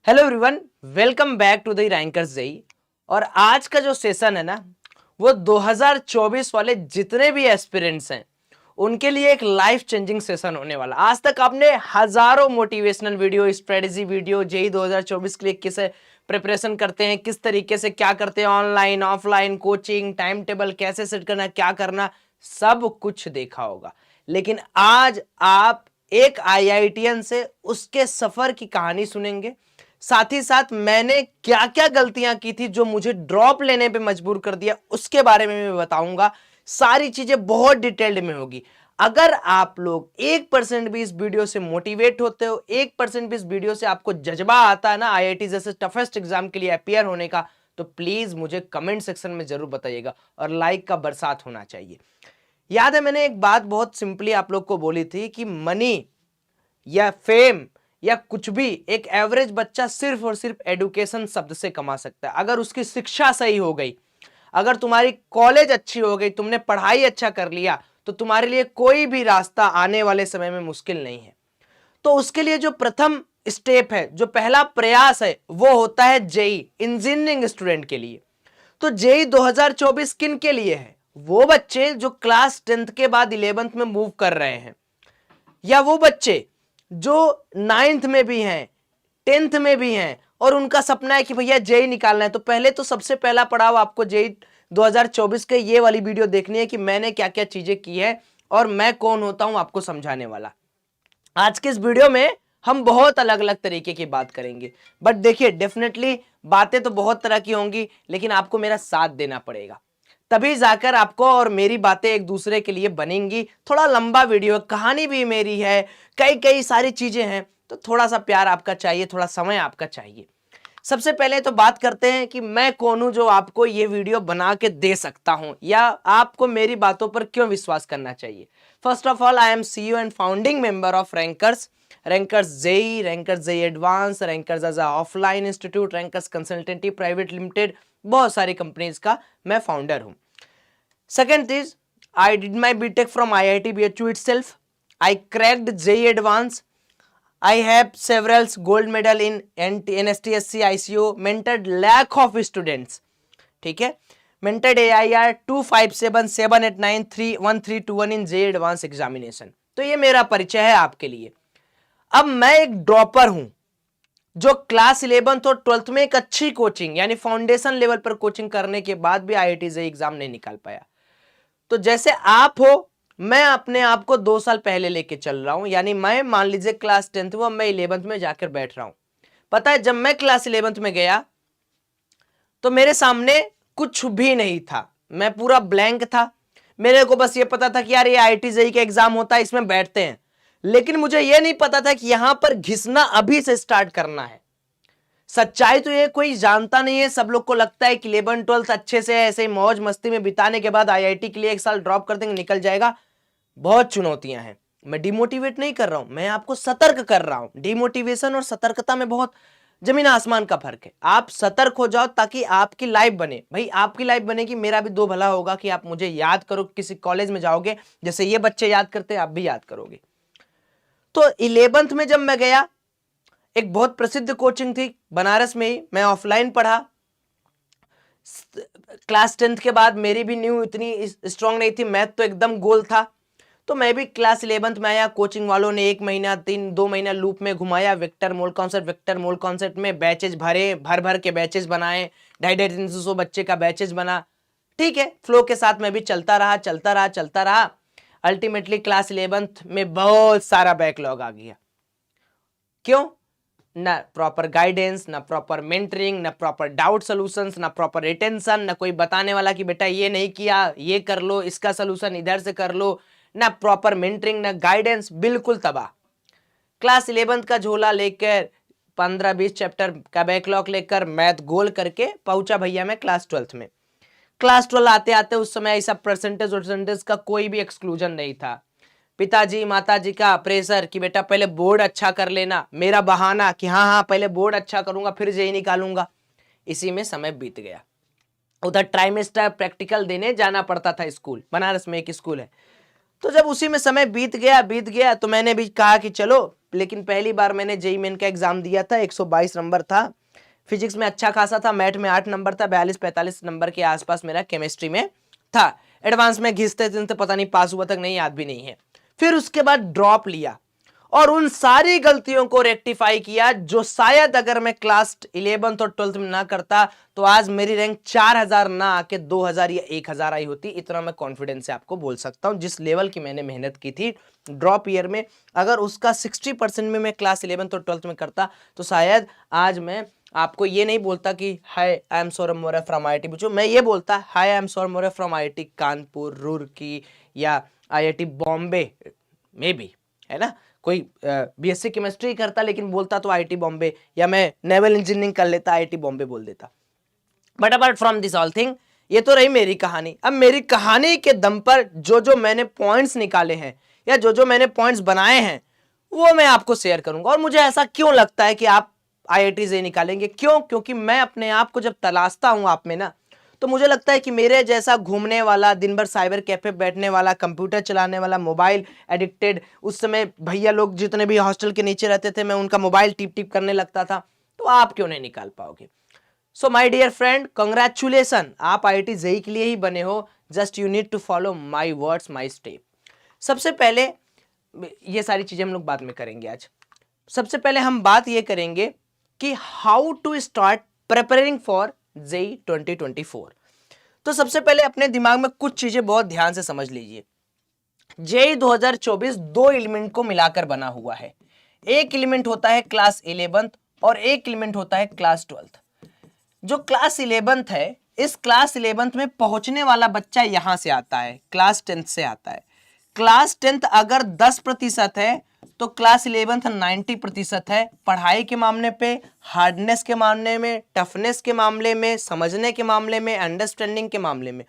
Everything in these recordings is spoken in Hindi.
Hello everyone, welcome back to the Rankers JEE. और आज का जो सेशन है ना, वो 2024 वाले जितने भी एस्पिरेंट्स हैं उनके लिए एक लाइफ चेंजिंग सेशन होने वाला। आज तक आपने हजारों motivational video, strategy video, JEE 2024 के लिए कैसे प्रिपरेशन करते हैं, किस तरीके से क्या करते हैं, online offline coaching, time table कैसे सेट करना, क्या करना, सब कुछ देखा होगा। लेकिन आज आप एक आईआईटीएन से उसके सफर की कहानी सुनेंगे। साथ ही साथ मैंने क्या क्या गलतियां की थी जो मुझे ड्रॉप लेने पे मजबूर कर दिया, उसके बारे में मैं बताऊंगा। सारी चीजें बहुत डिटेल्ड में होगी। अगर आप लोग 1% भी इस वीडियो से मोटिवेट होते हो, 1% भी इस वीडियो से आपको जज्बा आता है ना आईआईटी जैसे टफेस्ट एग्जाम के लिए अपियर होने का, तो प्लीज मुझे कमेंट सेक्शन में जरूर बताइएगा और लाइक का बरसात होना चाहिए। याद है मैंने एक बात बहुत सिंपली आप लोग को बोली थी कि मनी या फेम या कुछ भी एक एवरेज बच्चा सिर्फ और सिर्फ एडुकेशन शब्द से कमा सकता है। अगर उसकी शिक्षा सही हो गई, अगर तुम्हारी कॉलेज अच्छी हो गई, तुमने पढ़ाई अच्छा कर लिया, तो तुम्हारे लिए कोई भी रास्ता आने वाले समय में मुश्किल नहीं है। तो उसके लिए जो प्रथम स्टेप है, जो पहला प्रयास है, वो होता है जेई, इंजीनियरिंग स्टूडेंट के लिए। तो जेई 2024 किन के लिए है? वो बच्चे जो क्लास 10th के बाद 11th में मूव कर रहे हैं, या वो बच्चे जो 9th में भी हैं, 10th में भी हैं और उनका सपना है कि भैया जेई निकालना है। तो पहले तो सबसे पहला पड़ाव आपको जेई 2024 के ये वाली वीडियो देखनी है कि मैंने क्या क्या चीजें की है और मैं कौन होता हूं आपको समझाने वाला। आज के इस वीडियो में हम बहुत अलग अलग तरीके की बात करेंगे, बट देखिए डेफिनेटली बातें तो बहुत तरह की होंगी, लेकिन आपको मेरा साथ देना पड़ेगा, तभी जाकर आपको और मेरी बातें एक दूसरे के लिए बनेंगी। थोड़ा लंबा वीडियो, कहानी भी मेरी है, कई कई सारी चीजें हैं, तो थोड़ा सा प्यार आपका चाहिए, थोड़ा समय आपका चाहिए। सबसे पहले तो बात करते हैं कि मैं कौन हूं जो आपको ये वीडियो बना के दे सकता हूं, या आपको मेरी बातों पर क्यों विश्वास करना चाहिए। First of all, I am CEO and founding member of rankers, rankers JEE, rankers JEE advance, rankers edge offline institute, rankers consultancy private limited, बहुत सारी कंपनीज का मैं फाउंडर हूं। Second is, I did my BTech from IIT BHU itself. I cracked JEE Advanced. I have several gold medal in NSTSC ICO, mentored lakh of students. ठीक है, mentored AIR 2577893131 in JEE Advanced examination. तो ये मेरा परिचय है आपके लिए। अब मैं एक ड्रॉपर हूं जो क्लास 11th और 12th में एक अच्छी कोचिंग यानी फाउंडेशन लेवल पर कोचिंग करने के बाद भी IIT JEE एग्जाम नहीं निकाल पाया। तो जैसे आप हो, मैं अपने आप को 2 साल पहले लेके चल रहा हूं, यानी मैं मान लीजिए क्लास 10th हुआ, मैं 11th में जाकर बैठ रहा हूं। पता है, जब मैं क्लास 11th में गया तो मेरे सामने कुछ भी नहीं था, मैं पूरा ब्लैंक था। मेरे को बस ये पता था कि यार ये IIT JEE का एग्जाम होता है, इसमें बैठते हैं, लेकिन मुझे ये नहीं पता था कि यहां पर घिसना अभी से स्टार्ट करना है। सच्चाई तो ये कोई जानता नहीं है, सब लोग को लगता है कि 11 12 अच्छे से ऐसे ही मौज मस्ती में बिताने के बाद आईआईटी के लिए 1 साल ड्रॉप कर देंगे, निकल जाएगा। बहुत चुनौतियां हैं। मैं डिमोटिवेट नहीं कर रहा हूं, मैं आपको सतर्क कर रहा हूं। डिमोटिवेशन और सतर्कता में बहुत जमीन आसमान का फर्क है। आप सतर्क हो जाओ ताकि आपकी लाइफ बने। भाई आपकी लाइफ बनेगी, मेरा भी दो भला होगा कि आप मुझे याद करो, किसी कॉलेज में जाओगे जैसे ये बच्चे याद करते हैं, आप भी याद करोगे। तो 11th में जब मैं गया, एक बहुत प्रसिद्ध कोचिंग थी बनारस में ही, मैं ऑफलाइन पढ़ा। क्लास 10th के बाद मेरी भी न्यू इतनी स्ट्रांग नहीं थी, मैथ तो एकदम गोल था। तो मैं भी क्लास 11th में आया, कोचिंग वालों ने 1 महीना 2 महीना लूप में घुमाया, वेक्टर मोल कॉन्सेप्ट में बैचेज भरे, भर भर के बैचेज बनाए, 250-300 बच्चे का बैचेज बना। ठीक है, फ्लो के साथ मैं भी चलता रहा। अल्टीमेटली क्लास 11th में बहुत सारा बैकलॉग आ गया। क्यों? ना प्रॉपर गाइडेंस, ना प्रॉपर मेंटरिंग, ना प्रॉपर डाउट सॉल्यूशंस, ना प्रॉपर रिटेंशन, ना कोई बताने वाला कि बेटा ये नहीं किया, ये कर लो, इसका सॉल्यूशन इधर से कर लो, ना प्रॉपर मेंटरिंग, ना गाइडेंस, बिल्कुल तबाह। क्लास 11th का झोला लेकर 15-20 चैप्टर का बैकलॉग लेकर मैथ गोल करके पहुंचा भैया मैं क्लास 12th में। क्लास 12 आते आते उस समय ऐसा परसेंटेज का कोई भी एक्सक्लूजन नहीं था। पिताजी माताजी का प्रेशर कि बेटा पहले बोर्ड अच्छा कर लेना, मेरा बहाना कि हाँ पहले बोर्ड अच्छा करूंगा फिर जेई निकालूंगा, इसी में समय बीत गया। उधर ट्राइमेस्टर प्रैक्टिकल देने जाना पड़ता था स्कूल, बनारस में एक स्कूल है। तो जब उसी में समय बीत गया तो मैंने भी कहा कि चलो लेकिन पहली बार मैंने जेईई मेन का एग्जाम दिया था, 122 नंबर था। फिजिक्स में अच्छा खासा था, मैथ में 8 नंबर था, 42-45 नंबर के आसपास मेरा केमिस्ट्री में था। एडवांस में घिसते घिसते पता नहीं पास हुआ तक नहीं, याद भी नहीं है। फिर उसके बाद ड्रॉप लिया और उन सारी गलतियों को रेक्टिफाई किया, जो शायद अगर मैं क्लास 11th और 12th में ना करता तो आज मेरी रैंक 4000 ना आके 2000 या 1000 आई होती। इतना मैं कॉन्फिडेंस से आपको बोल सकता हूं। जिस लेवल की मैंने मेहनत की थी ड्रॉप ईयर में, अगर उसका 60% में मैं क्लास 11th और 12th में करता तो शायद आज मैं आपको ये नहीं बोलता कि hi I am Saurabh Maurya from IIT बच्चों, मैं ये बोलता hi I am Saurabh Maurya from IIT Kanpur, Roorkee या आईआईटी बॉम्बे में भी, है ना। कोई बीएससी केमिस्ट्री करता लेकिन बोलता तो आईआईटी बॉम्बे, या मैं नेवल इंजीनियरिंग कर लेता आईआईटी बॉम्बे बोल देता। But apart from this all thing, ये तो रही मेरी कहानी। अब मेरी कहानी के दम पर जो जो मैंने पॉइंट्स निकाले हैं या जो जो मैंने पॉइंट्स बनाए हैं वो मैं आपको शेयर करूंगा। और मुझे ऐसा क्यों लगता है कि आप आईआईटी से निकालेंगे, क्यों? क्योंकि मैं अपने आप को जब तलाशता हूं आप में ना, तो मुझे लगता है कि मेरे जैसा घूमने वाला, दिन भर साइबर कैफे बैठने वाला, कंप्यूटर चलाने वाला, मोबाइल एडिक्टेड, उस समय भैया लोग जितने भी हॉस्टल के नीचे रहते थे मैं उनका मोबाइल टिप टिप करने लगता था, तो आप क्यों नहीं निकाल पाओगे? So my dear friend, congratulation, आप आईआईटी जेईई के लिए ही बने हो। Just you need to follow my words, my step. सबसे पहले ये सारी चीजें हम लोग बाद में करेंगे। आज सबसे पहले हम बात ये करेंगे कि how to start preparing for JEE 2024। तो सबसे पहले अपने दिमाग में कुछ चीजें बहुत ध्यान से समझ लीजिए। जेईई 2024 दो एलिमेंट को मिलाकर बना हुआ है। एक एलिमेंट होता है क्लास 11th और एक एलिमेंट होता है क्लास 12th। जो क्लास 11th है, इस क्लास 11th में पहुंचने वाला बच्चा यहां से आता है, क्लास 10th से आता है। क्लास 10th अगर 10% है तो क्लास 11th 90% है। पढ़ाई के मामले पे, हार्डनेस के मामले में, टफनेस के मामले में, समझने के मामले में, अंडरस्टैंडिंग के मामले में।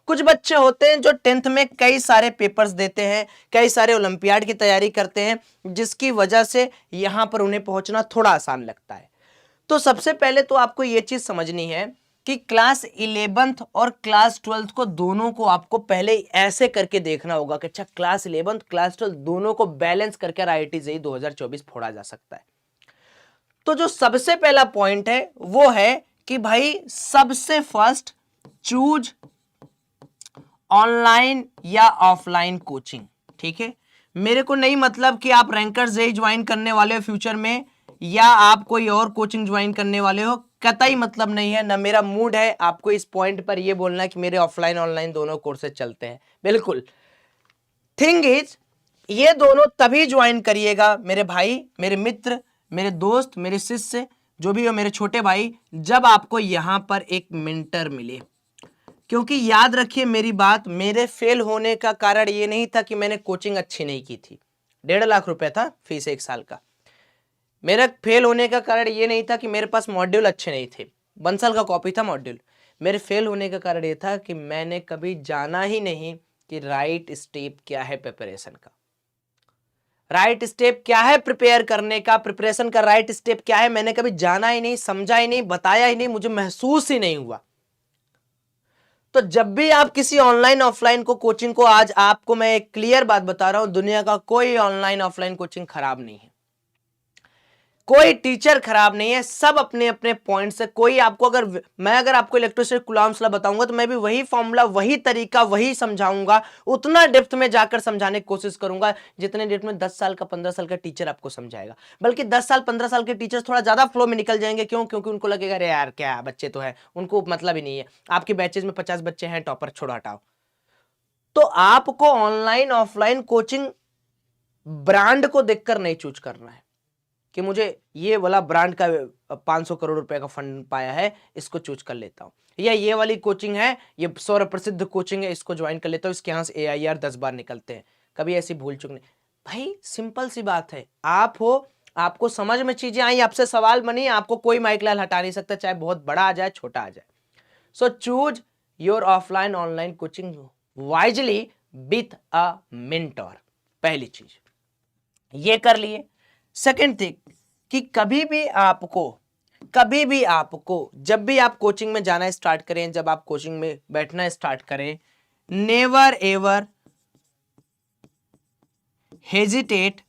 कुछ बच्चे होते हैं जो 10th में कई सारे पेपर्स देते हैं, कई सारे ओलंपियाड की तैयारी करते हैं, जिसकी वजह से यहां पर उन्हें पहुंचना थोड़ा आसान लगता है। तो सबसे पहले तो आपको यह चीज समझनी है कि क्लास 11th और क्लास 12th को दोनों को आपको पहले ऐसे करके देखना होगा कि अच्छा क्लास 11th क्लास 12th दोनों को बैलेंस करके आईआईटी जेईई 2024 फोड़ा जा सकता है। तो जो सबसे पहला पॉइंट है वो है कि भाई सबसे फर्स्ट चूज ऑनलाइन या ऑफलाइन कोचिंग। ठीक है, मेरे को नहीं मतलब कि आप रैंकर्स जेईई ज्वाइन करने वाले हो फ्यूचर में या आप कोई और कोचिंग ज्वाइन करने वाले हो, कतई मतलब नहीं है। ना मेरा मूड है आपको इस पॉइंट पर ये बोलना कि मेरे ऑफलाइन ऑनलाइन दोनों कोर्सेज चलते हैं, बिल्कुल। थिंग इज, ये दोनों तभी ज्वाइन करिएगा मेरे भाई, मेरे मित्र, मेरे दोस्त, मेरे शिष्य, जो भी हो, मेरे छोटे भाई, जब आपको यहां पर एक मेंटर मिले। क्योंकि याद रखिए मेरी बात, मेरे फेल होने का कारण ये नहीं था कि मैंने कोचिंग अच्छी नहीं की थी। 1.5 लाख रुपए था फीस 1 साल का। मेरा फेल होने का कारण ये नहीं था कि मेरे पास मॉड्यूल अच्छे नहीं थे, बंसल का कॉपी था मॉड्यूल। मेरे फेल होने का कारण ये था कि मैंने कभी जाना ही नहीं कि राइट स्टेप क्या है प्रिपरेशन का, राइट स्टेप क्या है प्रिपेयर करने का, प्रिपरेशन का राइट स्टेप क्या है, मैंने कभी जाना ही नहीं, समझा ही नहीं, बताया ही नहीं, मुझे महसूस ही नहीं हुआ। तो जब भी आप किसी ऑनलाइन ऑफलाइन को कोचिंग को, आज आपको मैं एक क्लियर बात बता रहा हूं, दुनिया का कोई ऑनलाइन ऑफलाइन कोचिंग खराब नहीं है, कोई टीचर खराब नहीं है, सब अपने अपने पॉइंट से। कोई आपको अगर आपको इलेक्ट्रोस्टैटिक कूलॉम्स लॉ बताऊंगा तो मैं भी वही फॉर्मूला, वही तरीका, वही समझाऊंगा, उतना डेप्थ में जाकर समझाने की कोशिश करूंगा जितने डेप्थ में 10 साल का 15 साल का टीचर आपको समझाएगा। बल्कि 10 साल 15 साल के टीचर थोड़ा ज्यादा फ्लो में निकल जाएंगे। क्यों? क्योंकि उनको लगेगा अरे यार क्या बच्चे तो है, उनको मतलब ही नहीं है। आपके बैचेज में 50 बच्चे हैं, टॉपर छोड़ो हटाओ। तो आपको ऑनलाइन ऑफलाइन कोचिंग ब्रांड को देखकर नहीं चूज करना है कि मुझे ये वाला ब्रांड का 500 करोड़ रुपए का फंड पाया है, इसको चूज कर लेता हूं, या ये वाली कोचिंग है, ये प्रसिद्ध कोचिंग है, इसको ज्वाइन कर लेता हूं, इसके यहां से AIR 10 बार निकलते हैं। कभी ऐसी भूल चूक नहीं भाई, सिंपल सी बात है। आप हो, आपको समझ में चीजें आई, आपसे सवाल बनी, आपको कोई माइक लाल हटा नहीं सकता, चाहे बहुत बड़ा आ जाए छोटा आ जाए। So choose your offline online coaching wisely with a mentor. पहली चीज ये कर लिए। सेकेंड थिंग कि कभी भी आपको जब भी आप कोचिंग में जाना स्टार्ट करें, जब आप कोचिंग में बैठना स्टार्ट करें, never ever hesitate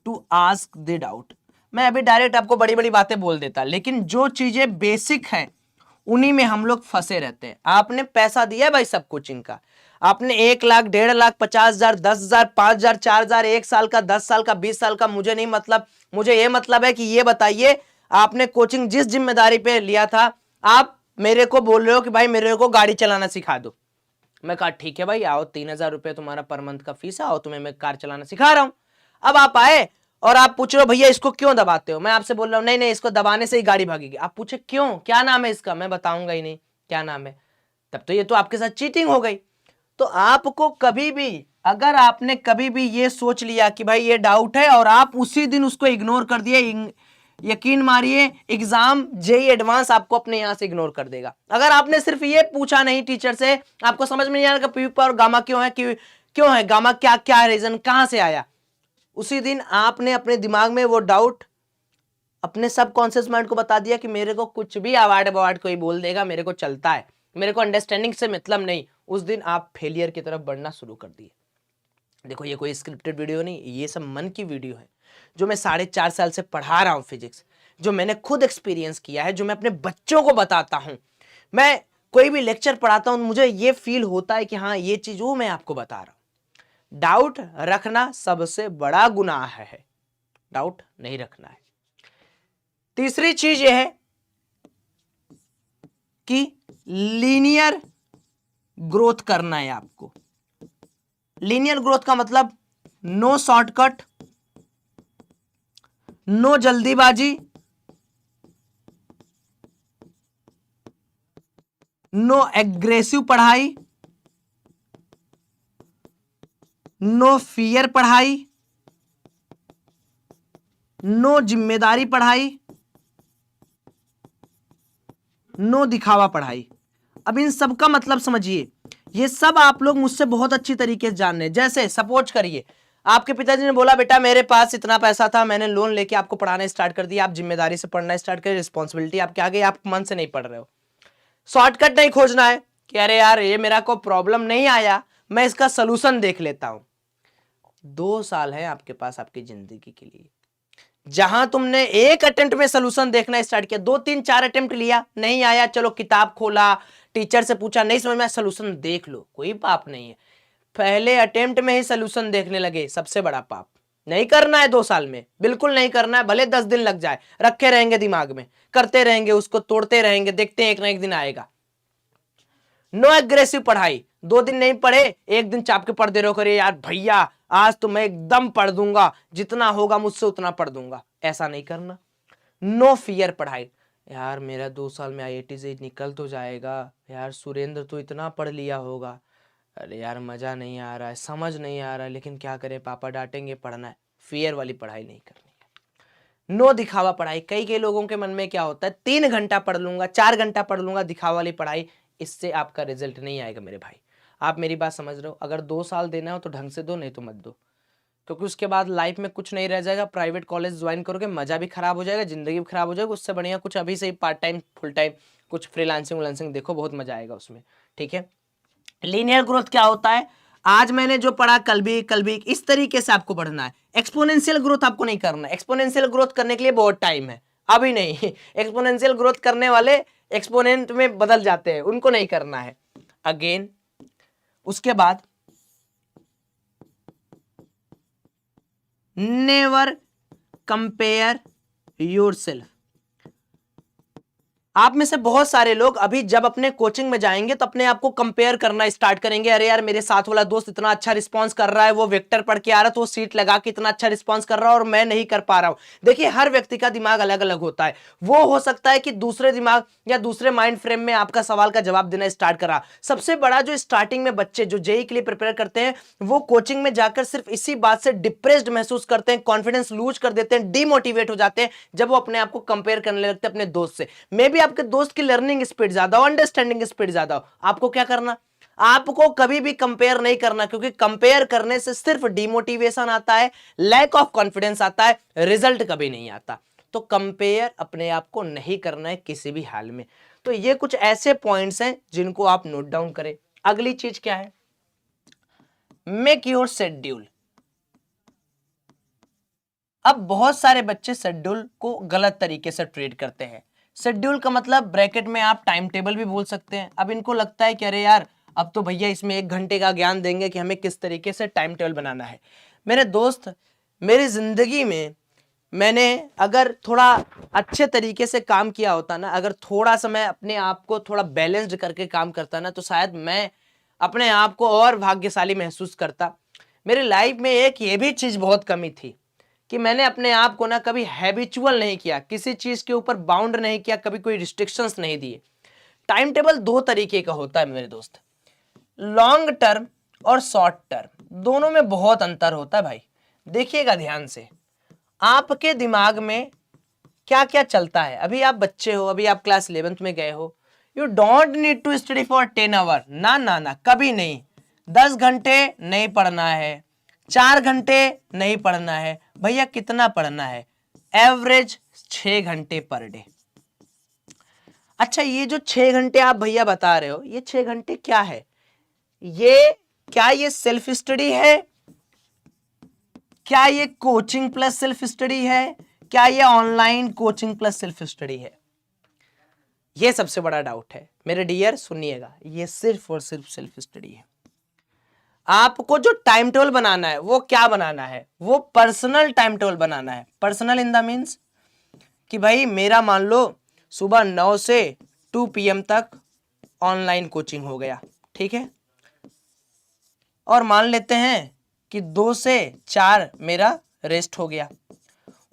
to ask the doubt. मैं अभी डायरेक्ट आपको बड़ी बड़ी बातें बोल देता, लेकिन जो चीजें बेसिक हैं उन्हीं में हम लोग फंसे रहते हैं। आपने पैसा दिया है भाई सब कोचिंग का, आपने 1 लाख, 1.5 लाख, 50,000, 10,000, 5,000, 4,000, 1 साल का, 10 साल का, 20 साल का, मुझे नहीं मतलब, मुझे ये मतलब है कि ये बताइए आपने कोचिंग जिस जिम्मेदारी पे लिया था, आप मेरे को बोल रहे हो कि भाई मेरे को गाड़ी चलाना सिखा दो। मैं कहा ठीक है भाई आओ, 3,000 रुपये तुम्हारा पर मंथ का फीस है, आओ तुम्हें मैं कार चलाना सिखा रहा हूं। अब आप आए और आप पूछ रहे हो भैया इसको क्यों दबाते हो, मैं आपसे बोल रहा हूं नहीं नहीं इसको दबाने से ही गाड़ी भागेगी। आप पूछे क्यों, क्या नाम है इसका, मैं बताऊंगा ही नहीं क्या नाम है, तब तो ये तो आपके साथ चीटिंग हो गई। तो आपको कभी भी, अगर आपने कभी भी ये सोच लिया कि भाई ये डाउट है और आप उसी दिन उसको इग्नोर कर दिए, यकीन मारिए एग्जाम जेई एडवांस आपको अपने यहां से इग्नोर कर देगा। अगर आपने सिर्फ ये पूछा नहीं टीचर से, आपको समझ में नहीं आ रहा पी और गामा क्यों है, क्यों है गामा, क्या क्या रीजन, कहां से आया, उसी दिन आपने अपने दिमाग में वो डाउट अपने सबकॉन्शियस माइंड को बता दिया कि मेरे को कुछ भी अवार्ड कोई बोल देगा, मेरे को चलता है, मेरे को अंडरस्टैंडिंग से मतलब नहीं। उस दिन आप फेलियर की तरफ बढ़ना शुरू कर दिए। देखो ये कोई स्क्रिप्टेड वीडियो नहीं, ये सब मन की वीडियो है, जो मैं 4.5 साल से पढ़ा रहा हूं फिजिक्स, जो मैंने खुद एक्सपीरियंस किया है, जो मैं अपने बच्चों को बताता हूं। मैं कोई भी लेक्चर पढ़ाता हूं, मुझे ये फील होता है कि हाँ ये चीज वो मैं आपको बता रहा हूं। डाउट रखना सबसे बड़ा गुनाह है, डाउट नहीं रखना है। तीसरी चीज यह है कि लीनियर ग्रोथ करना है आपको। लीनियर ग्रोथ का मतलब नो शॉर्टकट, नो जल्दीबाजी, नो एग्रेसिव पढ़ाई, नो फियर पढ़ाई, नो जिम्मेदारी पढ़ाई, नो दिखावा पढ़ाई। अब इन सब का मतलब समझिए, ये सब आप लोग मुझसे बहुत अच्छी तरीके से जान रहे हैं। जैसे सपोज करिए आपके पिताजी ने बोला बेटा मेरे पास इतना पैसा था, मैंने लोन लेके आपको पढ़ाना स्टार्ट कर दिया, आप जिम्मेदारी से पढ़ना स्टार्ट करें, रिस्पॉन्सिबिलिटी आपके आगे, आप मन से नहीं पढ़ रहे हो। शॉर्टकट नहीं खोजना है कि अरे यार ये मेरा को प्रॉब्लम नहीं आया, मैं इसका सोल्यूशन देख लेता हूं। 2 साल है आपके पास आपकी जिंदगी के लिए, जहां तुमने एक अटेम्प्ट में सोल्यूशन देखना स्टार्ट किया, 2 3 4 अटेम्प्ट लिया नहीं आया, चलो किताब खोला, टीचर से पूछा नहीं समझ में, सोल्यूशन देख लो, कोई पाप नहीं है। पहले अटेम्प्ट में ही सोल्यूशन देखने लगे, सबसे बड़ा पाप। नहीं करना है 2 साल में, बिल्कुल नहीं करना है, भले 10 दिन लग जाए, रखे रहेंगे दिमाग में, करते रहेंगे, उसको तोड़ते रहेंगे, देखते हैं एक ना एक दिन आएगा। नो एग्रेसिव पढ़ाई, 2 दिन नहीं पढ़े, एक दिन चाप के पढ़ दे रहे, करे यार भैया आज तो मैं एकदम पढ़ दूंगा, जितना होगा मुझसे उतना पढ़ दूंगा, ऐसा नहीं करना। नो फियर पढ़ाई, यार मेरा 2 साल में IIT से निकल तो जाएगा, यार सुरेंद्र तो इतना पढ़ लिया होगा, अरे यार मजा नहीं आ रहा है, समझ नहीं आ रहा है, लेकिन क्या करें पापा डांटेंगे, पढ़ना है। फियर वाली पढ़ाई नहीं करनी है। नो दिखावा पढ़ाई, कई लोगों के मन में क्या होता है 3 घंटा पढ़ लूंगा, 4 घंटा पढ़ लूंगा, दिखावा वाली पढ़ाई, इससे आपका रिजल्ट नहीं आएगा मेरे भाई। आप मेरी बात समझ रहे हो, अगर 2 साल देना हो तो ढंग से दो, नहीं तो मत दो, क्योंकि उसके बाद लाइफ में कुछ नहीं रह जाएगा। प्राइवेट कॉलेज ज्वाइन करोगे, मजा भी खराब हो जाएगा, जिंदगी भी खराब हो जाएगा। उससे बढ़िया कुछ अभी से ही पार्ट टाइम फुल टाइम कुछ फ्रीलांसिंग व्रीलांसिंग देखो, बहुत मजा आएगा उसमें, ठीक है। लीनियर ग्रोथ क्या होता है, आज मैंने जो पढ़ा कल भी इस तरीके से आपको पढ़ना है। एक्सपोनेंशियल ग्रोथ आपको नहीं करना है, एक्सपोनेंशियल ग्रोथ करने के लिए बहुत टाइम है, अभी नहीं। एक्सपोनेंशियल ग्रोथ करने वाले एक्सपोनेंट में बदल जाते हैं, उनको नहीं करना है। अगेन उसके बाद नेवर कंपेयर योरसेल्फ। आप में से बहुत सारे लोग अभी जब अपने कोचिंग में जाएंगे तो अपने आप को कंपेयर करना स्टार्ट करेंगे, अरे यार मेरे साथ वाला दोस्त इतना अच्छा रिस्पांस कर रहा है, वो वेक्टर पढ़ के आ रहा है तो वो सीट लगा के इतना अच्छा रिस्पांस कर रहा है और मैं नहीं कर पा रहा हूं। देखिए हर व्यक्ति का दिमाग अलग अलग होता है, वो हो सकता है कि दूसरे दिमाग या दूसरे माइंड फ्रेम में आपका सवाल का जवाब देना स्टार्ट करा। सबसे बड़ा जो स्टार्टिंग में बच्चे जो जेई के लिए प्रिपेयर करते हैं, वो कोचिंग में जाकर सिर्फ इसी बात से डिप्रेस्ड महसूस करते हैं, कॉन्फिडेंस लूज कर देते हैं, डीमोटिवेट हो जाते हैं जब वो अपने आप को कंपेयर करने लगते हैं अपने दोस्त से। मे बी आपके दोस्त की लर्निंग स्पीड ज्यादा हो, अंडरस्टैंडिंग स्पीड ज्यादा हो, आपको क्या करना, आपको कभी भी कंपेयर नहीं करना, क्योंकि कंपेयर करने से सिर्फ डिमोटिवेशन आता है, लैक ऑफ कॉन्फिडेंस आता है, रिजल्ट कभी नहीं आता। तो कंपेयर अपने आप को नहीं करना है किसी भी हाल में। तो ये कुछ ऐसे पॉइंट्स हैं जिनको आप नोट डाउन करें। अगली चीज क्या है, मेक योर शेड्यूल। अब बहुत सारे बच्चे शेड्यूल को गलत तरीके से ट्रीट करते हैं। शेड्यूल का मतलब ब्रैकेट में आप टाइम टेबल भी बोल सकते हैं। अब इनको लगता है कि अरे यार अब तो भैया इसमें 1 घंटे का ज्ञान देंगे कि हमें किस तरीके से टाइम टेबल बनाना है। मेरे दोस्त, मेरी जिंदगी में मैंने अगर थोड़ा अच्छे तरीके से काम किया होता ना, अगर थोड़ा सा मैं अपने आप को थोड़ा बैलेंस्ड करके काम करता ना, तो शायद मैं अपने आप को और भाग्यशाली महसूस करता। मेरी लाइफ में एक ये भी चीज बहुत कमी थी कि मैंने अपने आप को ना कभी हैबिचुअल नहीं किया, किसी चीज के ऊपर बाउंड नहीं किया, कभी कोई रिस्ट्रिक्शंस नहीं दिए। टाइम टेबल 2 तरीके का होता है मेरे दोस्त, लॉन्ग टर्म और शॉर्ट टर्म, दोनों में बहुत अंतर होता है भाई। देखिएगा ध्यान से, आपके दिमाग में क्या क्या चलता है। अभी आप बच्चे हो, अभी आप क्लास 11th में गए हो, you don't need to study for 10 hour, ना ना ना, कभी नहीं। 10 घंटे नहीं पढ़ना है, 4 घंटे नहीं पढ़ना है, भैया कितना पढ़ना है, एवरेज 6 घंटे पर डे। अच्छा, ये जो 6 घंटे आप भैया बता रहे हो, ये 6 घंटे क्या है? क्या ये सेल्फ स्टडी है? क्या ये कोचिंग प्लस सेल्फ स्टडी है? क्या ये online coaching plus self study है? ये सबसे बड़ा डाउट है मेरे डियर, सुनिएगा, ये सिर्फ और सिर्फ सेल्फ स्टडी है। आपको जो टाइम टेबल बनाना है वो क्या बनाना है? वो पर्सनल टाइम टेबल बनाना है। पर्सनल इन द मीन्स कि भाई मेरा मान लो सुबह 9 से 2 PM तक ऑनलाइन कोचिंग हो गया, ठीक है, और मान लेते हैं कि 2 से 4 मेरा रेस्ट हो गया,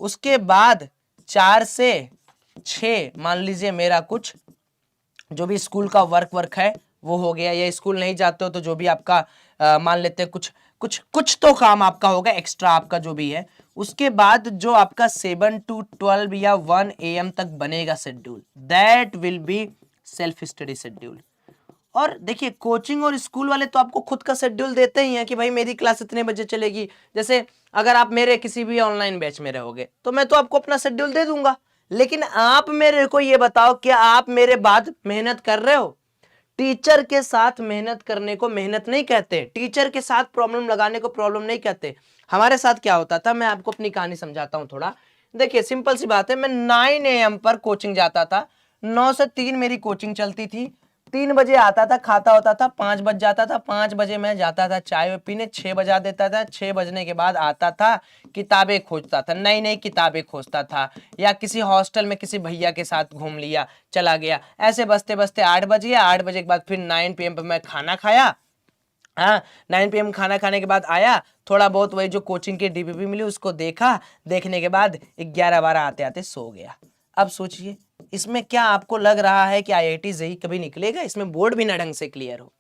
उसके बाद 4 से 6 मान लीजिए मेरा कुछ जो भी स्कूल का वर्क है वो हो गया, या स्कूल नहीं जाते हो तो जो भी आपका मान लेते हैं कुछ तो काम आपका होगा एक्स्ट्रा, आपका जो भी है। उसके बाद जो आपका 7 to 12 या 1 AM तक बनेगा schedule, that will be self study schedule. और देखिए, कोचिंग और स्कूल वाले तो आपको खुद का शेड्यूल देते ही हैं कि भाई मेरी क्लास इतने बजे चलेगी। जैसे अगर आप मेरे किसी भी ऑनलाइन बैच में रहोगे तो मैं तो आपको अपना शेड्यूल दे दूंगा, लेकिन आप मेरे को ये बताओ क्या आप मेरे बाद मेहनत कर रहे हो? टीचर के साथ मेहनत करने को मेहनत नहीं कहते, टीचर के साथ प्रॉब्लम लगाने को प्रॉब्लम नहीं कहते। हमारे साथ क्या होता था, मैं आपको अपनी कहानी समझाता हूं थोड़ा। देखिए सिंपल सी बात है, मैं 9 AM पर कोचिंग जाता था, 9 से 3 मेरी कोचिंग चलती थी, 3 बजे आता था, खाता होता था, 5 बज जाता था, 5 बजे मैं जाता था चाय पीने, 6 बजा देता था, 6 बजने के बाद आता था, किताबें खोजता था, नई नई किताबें खोजता था, या किसी हॉस्टल में किसी भैया के साथ घूम लिया, चला गया, ऐसे बजते बजते 8 बज गया। 8 बजे के बाद फिर 9 PM पर मैं खाना खाया। हाँ, 9 PM खाना खाने के बाद आया, थोड़ा बहुत वही जो कोचिंग की DPP मिली उसको देखा, देखने के बाद 11-12 आते आते सो गया। अब सोचिए, इसमें क्या आपको लग रहा है कि IIT JEE कभी निकलेगा? इसमें बोर्ड भी ना ढंग से क्लियर हो।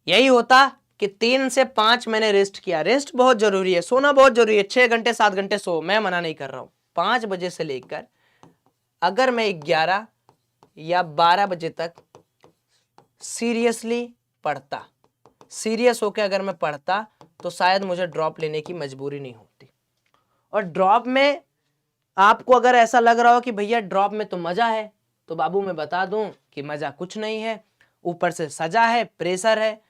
यही होता कि 3 से 5 मैंने रेस्ट किया। रेस्ट बहुत जरूरी है, सोना बहुत जरूरी है, 6 घंटे 7 घंटे सो, मैं मना नहीं कर रहा हूं। 5 बजे से लेकर अगर मैं 11 या 12 बजे तक सीरियसली पढ़ता, सीरियस होकर अगर मैं पढ़ता, तो शायद मुझे ड्रॉप लेने की मजबूरी नहीं होती। और ड्रॉप में आपको अगर ऐसा लग रहा हो कि भैया ड्रॉप में तो मजा है, तो बाबू मैं बता दूं कि मजा कुछ नहीं है, ऊपर से सजा है, प्रेशर है।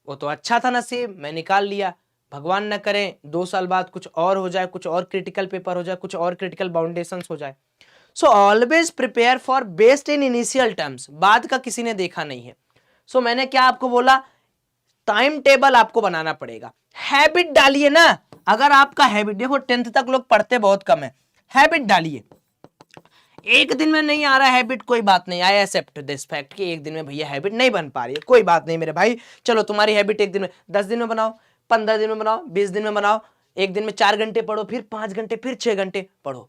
वो तो अच्छा था नसीब, मैं निकाल लिया। भगवान न करे 2 साल बाद कुछ और हो जाए, कुछ और क्रिटिकल पेपर हो जाए, कुछ और क्रिटिकल बाउंडेशंस हो जाए। So always prepare for best in initial terms, बाद का किसी ने देखा नहीं है। सो मैंने क्या आपको बोला, टाइम टेबल आपको बनाना पड़ेगा, हैबिट डालिए ना। अगर आपका हैबिट, देखो 10th तक लोग पढ़ते बहुत कम है, हैबिट डालिए। एक दिन में नहीं आ रहा हैबिट, कोई बात नहीं, आई एक्सेप्ट दिस फैक्ट कि एक दिन में भैया हैबिट नहीं बन पा रही है, कोई बात नहीं मेरे भाई। चलो तुम्हारी हैबिट एक दिन में, 10 दिन में बनाओ, 15 दिन में बनाओ, 20 दिन में बनाओ। एक दिन में 4 घंटे पढ़ो, फिर 5 घंटे, फिर 6 घंटे पढ़ो।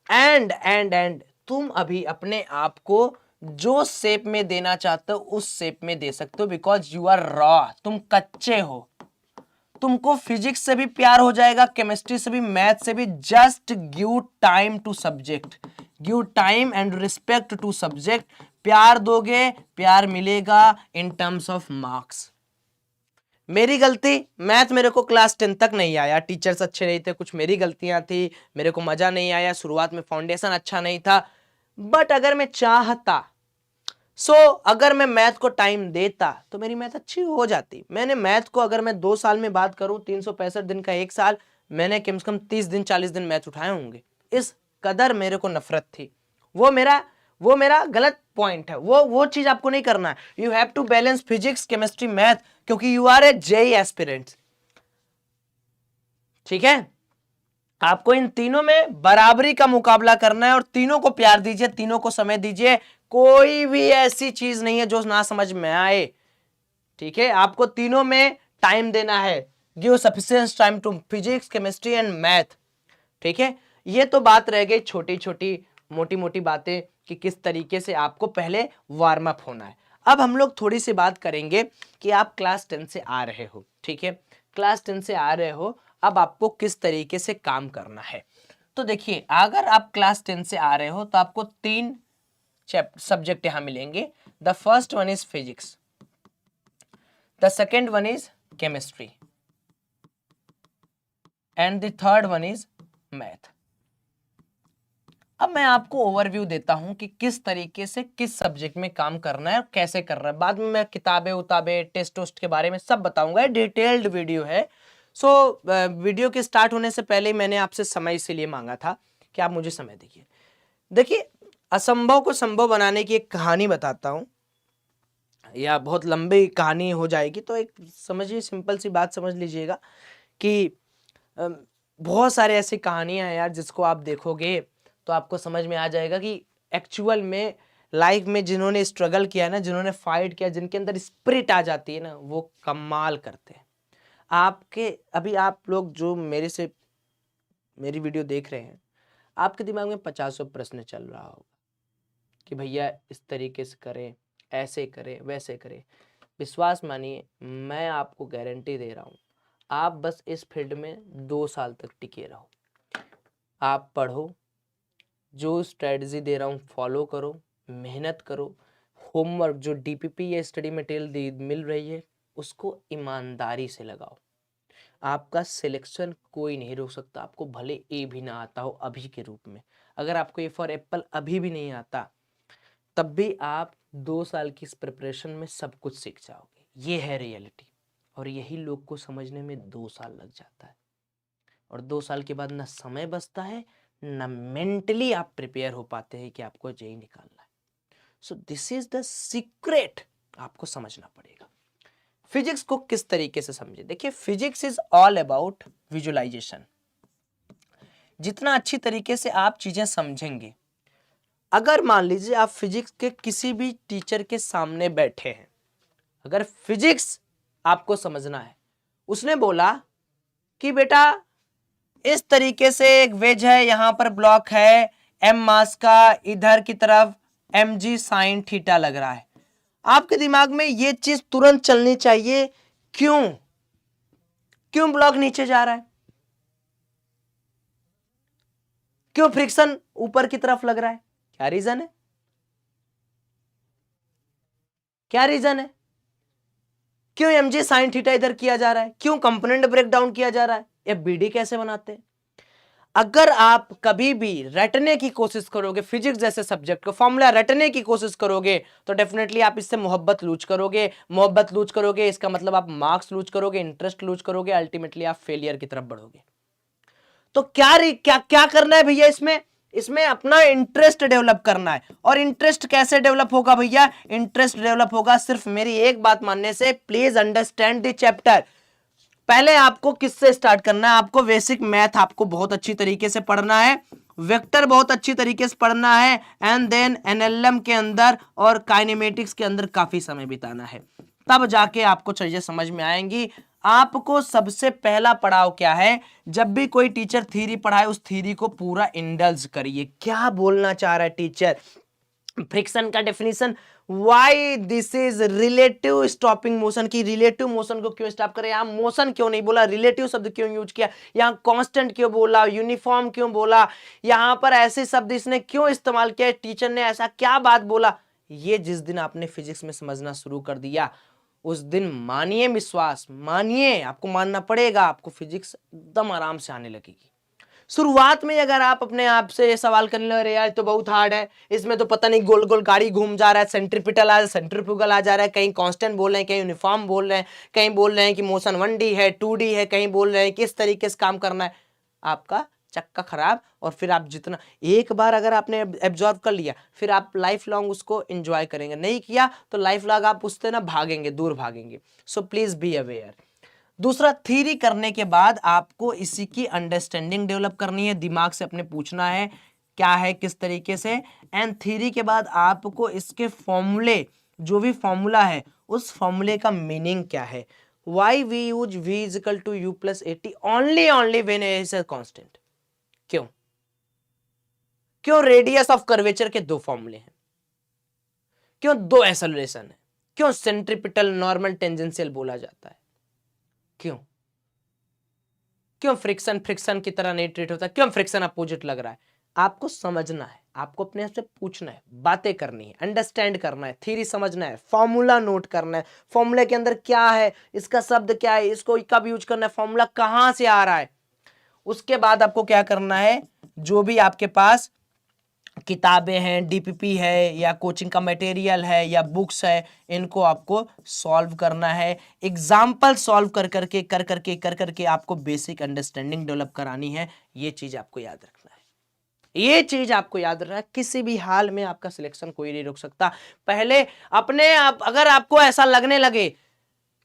एंड तुम अभी अपने आप को जो शेप में देना चाहते हो उस शेप में दे सकते हो, बिकॉज यू आर रॉ, तुम कच्चे हो। तुमको फिजिक्स से भी प्यार हो जाएगा, केमिस्ट्री से भी, मैथ से भी। Just give time to subject, give time and respect to subject. प्यार दोगे, प्यार मिलेगा इन टर्म्स ऑफ मार्क्स। मेरी गलती, मैथ मेरे को क्लास 10 तक नहीं आया, टीचर्स अच्छे नहीं थे, कुछ मेरी गलतियां थी, मेरे को मजा नहीं आया, शुरुआत में फाउंडेशन अच्छा नहीं था। बट अगर मैं चाहता, अगर मैं मैथ को टाइम देता तो मेरी मैथ अच्छी हो जाती। मैंने मैथ को, अगर मैं 2 साल में बात करूं, 365 दिन का 1 साल, मैंने कम से कम 30 दिन 40 दिन मैथ उठाए होंगे, इस कदर मेरे को नफरत थी। वो मेरा गलत पॉइंट है, वो चीज आपको नहीं करना है। You have to balance physics chemistry math, क्योंकि you are a JEE aspirant. ठीक है, आपको इन तीनों में बराबरी का मुकाबला करना है और तीनों को प्यार दीजिए, तीनों को समय दीजिए। कोई भी ऐसी चीज नहीं है जो ना समझ में आए। ठीक है, आपको तीनों में टाइम देना है। Give sufficient time to physics chemistry and math. ठीक है, ये तो बात रह गई छोटी छोटी मोटी मोटी बातें कि किस तरीके से आपको पहले वार्म अप होना है। अब हम लोग थोड़ी सी बात करेंगे कि आप क्लास 10 से आ रहे हो। ठीक है, क्लास 10 से आ रहे हो, अब आपको किस तरीके से काम करना है। तो देखिए, अगर आप क्लास 10 से आ रहे हो तो आपको 3 सब्जेक्ट यहां मिलेंगे। The first one is physics, the second one is chemistry and the third one is math. अब मैं आपको ओवरव्यू देता हूं कि किस तरीके से किस सब्जेक्ट में काम करना है और कैसे करना है। बाद में मैं किताबें उताबें टेस्ट वोस्ट के बारे में सब बताऊंगा, डिटेल्ड वीडियो है। सो वीडियो के स्टार्ट होने से पहले ही मैंने आपसे समय इसीलिए मांगा था कि आप मुझे समय दीजिए। देखिए, असंभव को संभव बनाने की एक कहानी बताता हूं, या बहुत लंबी कहानी हो जाएगी, तो एक समझिए, सिंपल सी बात समझ लीजिएगा कि बहुत सारे ऐसी कहानियां हैं यार, जिसको आप देखोगे तो आपको समझ में आ जाएगा कि एक्चुअल में लाइफ में जिन्होंने स्ट्रगल किया ना, जिन्होंने फाइट किया, जिनके अंदर स्पिरिट आ जाती है ना, वो कमाल करते हैं। आपके अभी आप लोग जो मेरी वीडियो देख रहे हैं, आपके दिमाग में 50 प्रश्न चल रहा होगा कि भैया इस तरीके से करें, ऐसे करें, वैसे करें। विश्वास मानिए, मैं आपको गारंटी दे रहा हूँ, आप बस इस फील्ड में 2 साल तक टिके रहो। आप पढ़ो, जो स्ट्रेटजी दे रहा हूँ फॉलो करो, मेहनत करो, होमवर्क जो डीपीपी या स्टडी मटेरियल मिल रही है उसको ईमानदारी से लगाओ। आपका सिलेक्शन कोई नहीं रोक सकता, आपको भले ए भी ना आता हो अभी के रूप में। अगर आपको ए फॉर एप्पल अभी भी नहीं आता, तब भी आप 2 साल की इस प्रिपरेशन में सब कुछ सीख जाओगे। ये है रियलिटी, और यही लोग को समझने में 2 साल लग जाता है। और 2 साल के बाद ना समय बचता है, ना मेंटली आप प्रिपेयर हो पाते हैं कि आपको जेई निकालना है। So this is the secret, आपको समझना पड़ेगा। फिजिक्स को किस तरीके से समझे? देखिए, physics is all about visualisation. जितना अच्छी तरीके से आप चीजें समझेंगे, अगर मान लीजिए आप फिजिक्स के किसी भी टीचर के सामने बैठे हैं, अगर फिजिक्स आपको समझना है, उसने बोला कि बेटा इस तरीके से एक वेज है, यहां पर ब्लॉक है m मास का, इधर की तरफ mg साइन थीटा लग रहा है, आपके दिमाग में ये चीज तुरंत चलनी चाहिए। क्यों ब्लॉक नीचे जा रहा है? क्यों फ्रिक्शन ऊपर की तरफ लग रहा है? क्या रीजन है? क्या रीजन है? क्यों mg साइन थीटा इधर किया जा रहा है? क्यों कंपोनेंट ब्रेक डाउन किया जा रहा है? ये बीडी कैसे बनाते हैं? अगर आप कभी भी रटने की कोशिश करोगे, फिजिक्स जैसे सब्जेक्ट को फॉर्मूला रटने की कोशिश करोगे, तो डेफिनेटली आप इससे मोहब्बत लूज करोगे। इसका मतलब आप मार्क्स लूज करोगे, इंटरेस्ट लूज करोगे, अल्टीमेटली आप फेलियर की तरफ बढ़ोगे। तो क्या करना है भैया? इसमें अपना इंटरेस्ट डेवलप करना है। और इंटरेस्ट कैसे डेवलप होगा भैया? इंटरेस्ट डेवलप होगा सिर्फ मेरी एक बात मानने से। Please understand the chapter. पहले आपको किससे स्टार्ट करना है? आपको बेसिक मैथ आपको बहुत अच्छी तरीके से पढ़ना है, वेक्टर बहुत अच्छी तरीके से पढ़ना है, एंड देन एनएलएम के अंदर और काइनेमेटिक्स के अंदर काफी समय बिताना है, तब जाके आपको चीजें समझ में आएंगी। आपको सबसे पहला पड़ाव क्या है? जब भी कोई टीचर थ्योरी पढ़ाए, उस थ्योरी को पूरा इंडल्ज करिए। क्या बोलना चाह रहा है टीचर? फ्रिक्शन का definition, why this is relative stopping motion की रिलेटिव मोशन को क्यों स्टॉप करें? यहां मोशन क्यों नहीं बोला, रिलेटिव शब्द क्यों यूज किया, यहां कांस्टेंट क्यों बोला, यूनिफॉर्म क्यों बोला, यहां पर ऐसे शब्द इसने क्यों इस्तेमाल किया, टीचर ने ऐसा क्या बात बोला? ये जिस दिन आपने फिजिक्स में समझना शुरू कर दिया, उस दिन मानिए, विश्वास मानिए, आपको मानना पड़ेगा, आपको फिजिक्स एकदम आराम से आने लगेगी। शुरुआत में अगर आप अपने आप से ये सवाल करने लगे, यार तो बहुत हार्ड है, इसमें तो पता नहीं गोल गोल गाड़ी घूम जा रहा है, सेंट्रीफ्यूगल आ जा रहा है, कहीं कांस्टेंट बोल रहे हैं, कहीं यूनिफॉर्म बोल रहे हैं, कहीं बोल रहे हैं कि मोशन 1D है 2D है, कहीं बोल रहे हैं किस तरीके से काम करना है, आपका चक्का खराब। और फिर आप जितना एक बार अगर आपने एब्जॉर्व कर लिया, फिर आप लाइफ लॉन्ग उसको एंजॉय करेंगे, नहीं किया तो लाइफ लॉन्ग आप उससे ना भागेंगे, दूर भागेंगे। So please be aware. दूसरा, थ्योरी करने के बाद आपको इसी की अंडरस्टैंडिंग डेवलप करनी है, दिमाग से अपने पूछना है क्या है किस तरीके से। एंड थ्योरी के बाद आपको इसके फॉर्मूले, जो भी फॉर्मूला है उस फॉर्मूले का मीनिंग क्या है। Why we use v is equal to u plus 80 only when a is a constant. क्यों? क्यों रेडियस ऑफ कर्वेचर के दो फॉर्मूले हैं, क्यों दो एक्सेलरेशन है, क्यों सेंट्रीपिटल नॉर्मल टेंजेंशियल बोला जाता है, क्यों? क्यों फ्रिक्शन फ्रिक्शन की तरह नहीं ट्रीट होता, क्यों फ्रिक्शन अपोजिट लग रहा है? आपको समझना है, आपको अपने आप से पूछना है, बातें करनी है, अंडरस्टैंड करना है, थ्योरी समझना है, फॉर्मूला नोट करना है, फॉर्मूले के अंदर क्या है, इसका शब्द क्या है, इसको कब यूज करना है, फॉर्मूला कहां से आ रहा है। उसके बाद आपको क्या करना है, जो भी आपके पास किताबें हैं, डीपीपी है या कोचिंग का मटेरियल है या बुक्स है, इनको आपको सॉल्व करना है, एग्जाम्पल सॉल्व कर करके आपको बेसिक अंडरस्टैंडिंग डेवलप करानी है। ये चीज आपको याद रखना है, ये चीज आपको याद रखना है। किसी भी हाल में आपका सिलेक्शन कोई नहीं रोक सकता। पहले अपने आप अगर आपको ऐसा लगने लगे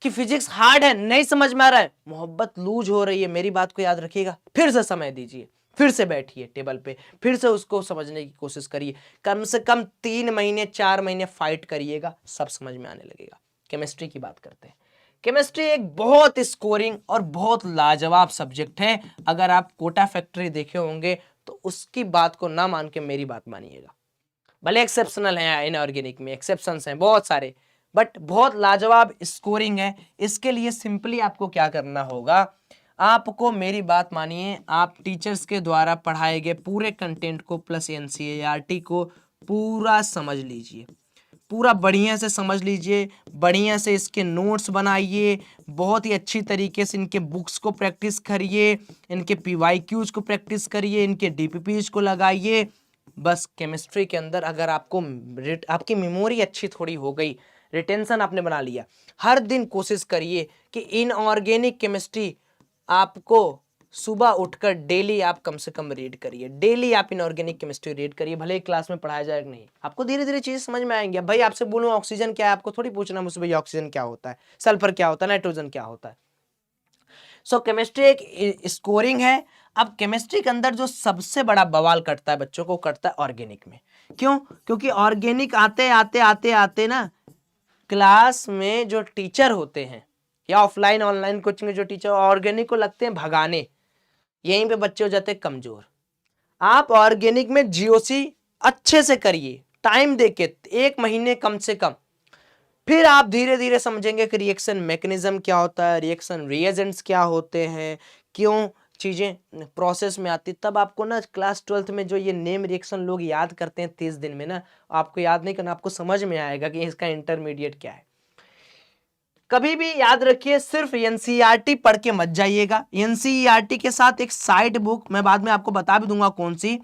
कि फिजिक्स हार्ड है, नहीं समझ में आ रहा है, मोहब्बत लूज हो रही है, मेरी बात को याद रखिएगा, फिर से समय दीजिए, फिर से बैठिए टेबल पे, फिर से उसको समझने की कोशिश करिए, कम से कम 3 महीने 4 महीने फाइट करिएगा, सब समझ में आने लगेगा। केमिस्ट्री की बात करते हैं। केमिस्ट्री एक बहुत स्कोरिंग और बहुत लाजवाब सब्जेक्ट है। अगर आप कोटा फैक्ट्री देखे होंगे तो उसकी बात को ना मान के मेरी बात मानिएगा। भले एक्सेप्शनल है, इनऑर्गेनिक में एक्सेप्शंस हैं बहुत सारे, बट बहुत लाजवाब स्कोरिंग है। इसके लिए सिंपली आपको क्या करना होगा, आपको मेरी बात मानिए, आप टीचर्स के द्वारा पढ़ाए गए पूरे कंटेंट को प्लस एनसीईआरटी को पूरा समझ लीजिए, पूरा बढ़िया से समझ लीजिए, बढ़िया से इसके नोट्स बनाइए, बहुत ही अच्छी तरीके से इनके बुक्स को प्रैक्टिस करिए, इनके पीवाईक्यूज को प्रैक्टिस करिए, इनके डीपीपीज को लगाइए। बस केमिस्ट्री के अंदर अगर आपको आपकी मेमोरी अच्छी थोड़ी हो गई, रिटेंशन आपने बना लिया, हर दिन कोशिश करिए कि इनऑर्गेनिक केमिस्ट्री आपको सुबह उठकर डेली आप कम से कम रीड करिए, डेली आप इनऑर्गेनिक केमिस्ट्री रीड करिए, भले ही क्लास में पढ़ाया जाए नहीं, आपको धीरे धीरे चीज समझ में आएंगी। अब भाई आपसे बोलूं ऑक्सीजन क्या है, आपको थोड़ी पूछना मुझसे भाई ऑक्सीजन क्या होता है, सल्फर क्या होता है, नाइट्रोजन क्या होता है। सो केमिस्ट्री एक स्कोरिंग है। अब केमिस्ट्री के अंदर जो सबसे बड़ा बवाल कटता है बच्चों को, कटता है ऑर्गेनिक में। क्यों? क्योंकि ऑर्गेनिक आते आते आते आते ना क्लास में जो टीचर होते हैं या ऑफलाइन ऑनलाइन कोचिंग में जो टीचर ऑर्गेनिक को लगते हैं भगाने, यहीं पे बच्चे हो जाते हैं कमजोर। आप ऑर्गेनिक में जीओसी अच्छे से करिए, टाइम देके 1 महीने कम से कम, फिर आप धीरे धीरे समझेंगे कि रिएक्शन मैकेनिज्म क्या होता है, रिएक्शन रिएजेंट्स क्या होते हैं, क्यों चीजें प्रोसेस में आती, तब आपको ना क्लास 12th में जो ये नेम रिएक्शन लोग याद करते हैं 30 दिन में ना, आपको याद नहीं करना, आपको समझ में आएगा कि इसका इंटरमीडिएट क्या है। कभी भी याद रखिए, सिर्फ एनसीईआरटी पढ़ के मत जाइएगा, एनसीईआरटी के साथ एक साइड बुक मैं बाद में आपको बता भी दूंगा कौन सी,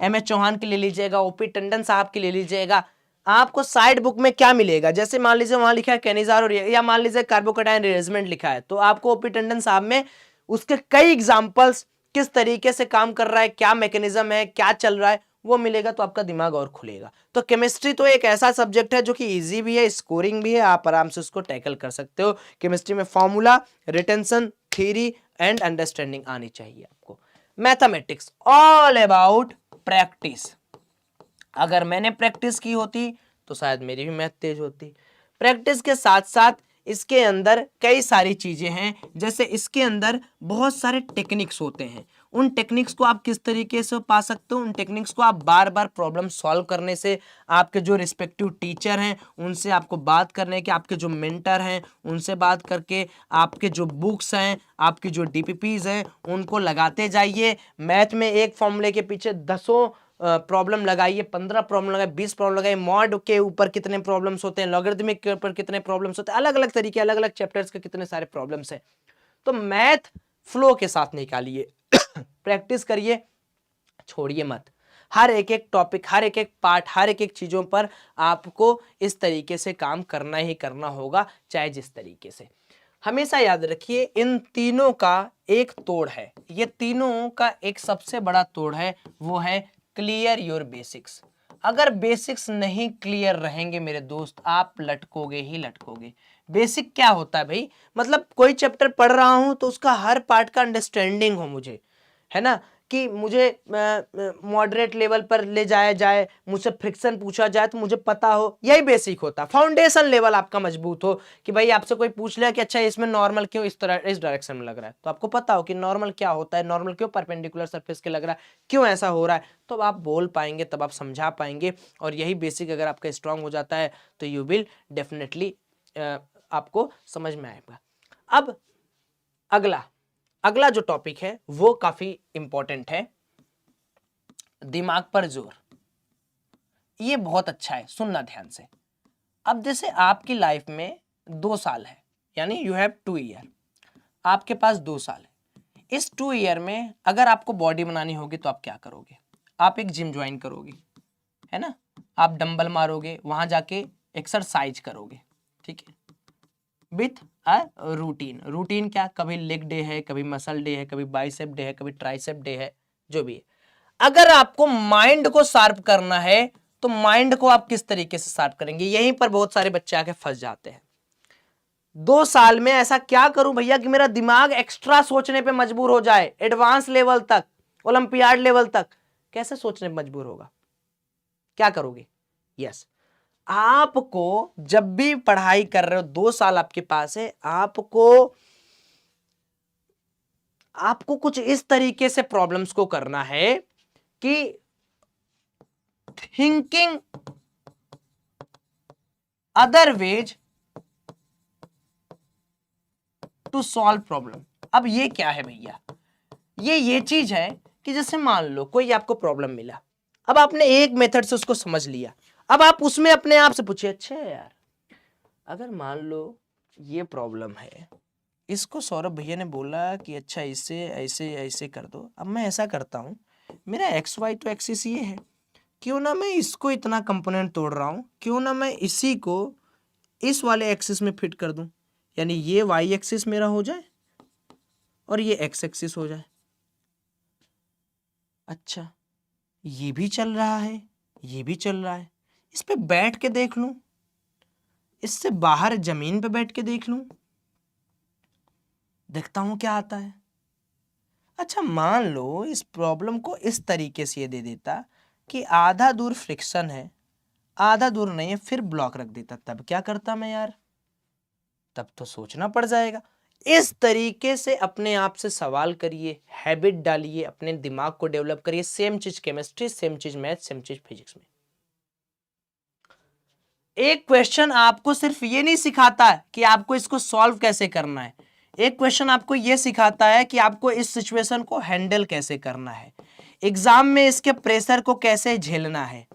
एम एच चौहान की ले लीजिएगा, ओपी टंडन साहब की ले लीजिएगा। आपको साइड बुक में क्या मिलेगा, जैसे मान लीजिए वहां लिखा है कैनिजार या मान लीजिए कार्बोकेटाइन रिअरेंजमेंट लिखा है, तो आपको ओपी टंडन साहब में उसके कई एग्जांपल्स, किस तरीके से काम कर रहा है, क्या मैकेनिज्म है, क्या चल रहा है, वो मिलेगा, तो आपका दिमाग और खुलेगा। तो केमिस्ट्री तो एक ऐसा सब्जेक्ट है जो कि इजी भी है, स्कोरिंग भी है, आप आराम से उसको टैकल कर सकते हो। केमिस्ट्री में formula, retention, theory and understanding आनी चाहिए आपको। Mathematics all about practice. अगर मैंने प्रैक्टिस की होती तो शायद मेरी भी मैथ तेज होती। प्रैक्टिस के साथ साथ इसके अंदर कई सारी चीजें हैं, जैसे इसके अंदर बहुत सारे टेक्निक्स होते हैं, उन टेक्निक्स को आप किस तरीके से पा सकते हो, उन टेक्निक्स को आप बार बार प्रॉब्लम सॉल्व करने से, आपके जो रिस्पेक्टिव टीचर हैं उनसे आपको बात करने के, आपके जो मेंटर हैं उनसे बात करके, आपके जो बुक्स हैं, आपकी जो डीपीपीज हैं उनको लगाते जाइए। मैथ में एक फॉर्मूले के पीछे 10 प्रॉब्लम लगाइए, 15 प्रॉब्लम लगाइए, 20 प्रॉब्लम लगाइए, मॉड के ऊपर कितने प्रॉब्लम्स होते हैं, लॉगरिथमिक के ऊपर कितने प्रॉब्लम्स होते हैं, अलग अलग तरीके, अलग अलग चैप्टर्स के कितने सारे प्रॉब्लम्स हैं। तो मैथ फ्लो के साथ निकालिए। प्रैक्टिस करिए, छोड़िए मत। हर एक एक टॉपिक, हर एक एक पार्ट, हर एक एक चीजों पर आपको इस तरीके से काम करना ही करना होगा, चाहे जिस तरीके से। हमेशा याद रखिए इन तीनों का एक तोड़ है, ये तीनों का एक सबसे बड़ा तोड़ है, वो है क्लियर योर बेसिक्स। अगर बेसिक्स नहीं क्लियर रहेंगे मेरे दोस्त, आप लटकोगे ही लटकोगे। बेसिक क्या होता है भाई, मतलब कोई चैप्टर पढ़ रहा हूं तो उसका हर पार्ट का अंडरस्टैंडिंग हो मुझे, है ना, कि मुझे मॉडरेट लेवल पर ले जाया जाए, मुझसे फ्रिक्शन पूछा जाए तो मुझे पता हो, यही बेसिक होता है। फाउंडेशन लेवल आपका मजबूत हो कि भाई आपसे कोई पूछ लिया कि अच्छा इसमें नॉर्मल क्यों इस तरह इस डायरेक्शन में लग रहा है, तो आपको पता हो कि नॉर्मल क्या होता है, नॉर्मल क्यों परपेंडिकुलर सरफेस के लग रहा है, क्यों ऐसा हो रहा है, तो आप बोल पाएंगे, तब आप समझा पाएंगे। और यही बेसिक अगर आपका स्ट्रांग हो जाता है तो यू विल डेफिनेटली आपको समझ में आएगा। अब अगला जो टॉपिक है वो काफी इंपॉर्टेंट है, दिमाग पर जोर। ये बहुत अच्छा है, सुनना ध्यान से। अब जैसे आपकी लाइफ में 2 साल है, यानी यू हैव 2 ईयर, आपके पास 2 साल है। इस 2 ईयर में अगर आपको बॉडी बनानी होगी तो आप क्या करोगे? आप एक जिम ज्वाइन करोगे, है ना, आप डंबल मारोगे, वहां जाके एक्सरसाइज करोगे, ठीक है, विथ अ रूटीन। रूटीन क्या, कभी लेग डे है, कभी मसल डे है, कभी बाइसेप डे है, कभी ट्राइसेप डे है, जो भी है। अगर आपको माइंड को शार्प करना है तो माइंड को आप किस तरीके से शार्प करेंगे? यहीं पर बहुत सारे बच्चे आके फंस जाते हैं। 2 साल में ऐसा क्या करूं भैया कि मेरा दिमाग एक्स्ट्रा सोचने पे मजबूर हो जाए, एडवांस लेवल तक, ओलंपियाड लेवल तक। कैसे सोचने पे मजबूर होगा? क्या करोगे? यस, आपको जब भी पढ़ाई कर रहे हो, 2 साल आपके पास है, आपको कुछ इस तरीके से प्रॉब्लम्स को करना है कि thinking other ways to solve problem. अब ये क्या है भैया? ये चीज है कि जैसे मान लो कोई आपको प्रॉब्लम मिला, अब आपने एक मेथड से उसको समझ लिया, अब आप उसमें अपने आप से पूछिए, अच्छा यार अगर मान लो ये प्रॉब्लम है, इसको सौरभ भैया ने बोला कि अच्छा इसे ऐसे ऐसे कर दो, अब मैं ऐसा करता हूं, मेरा एक्स वाई तो एक्सिस ये है, क्यों ना मैं इसको इतना कंपोनेंट तोड़ रहा हूं, क्यों ना मैं इसी को इस वाले एक्सिस में फिट कर दूं, यानी ये वाई एक्सिस मेरा हो जाए और ये एक्स एक्सिस हो जाए। अच्छा ये भी चल रहा है, ये भी चल रहा है, इस पे बैठ के देख लूं, इससे बाहर जमीन पे बैठ के देख लूं, देखता हूं क्या आता है। अच्छा मान लो इस प्रॉब्लम को इस तरीके से ये दे देता कि आधा दूर फ्रिक्शन है, आधा दूर नहीं है, फिर ब्लॉक रख देता, तब क्या करता मैं यार? तब तो सोचना पड़ जाएगा। इस तरीके से अपने आप से सवाल करिए, हैबिट डालिए, अपने दिमाग को डेवलप करिए। सेम चीज केमिस्ट्री, सेम चीज मैथ, सेम चीज फिजिक्स में। एक क्वेश्चन आपको सिर्फ ये नहीं सिखाता कि आपको इसको सॉल्व कैसे करना है, एक क्वेश्चन आपको ये सिखाता है कि आपको इस सिचुएशन को हैंडल कैसे करना है, एग्जाम में इसके प्रेशर को कैसे झेलना है,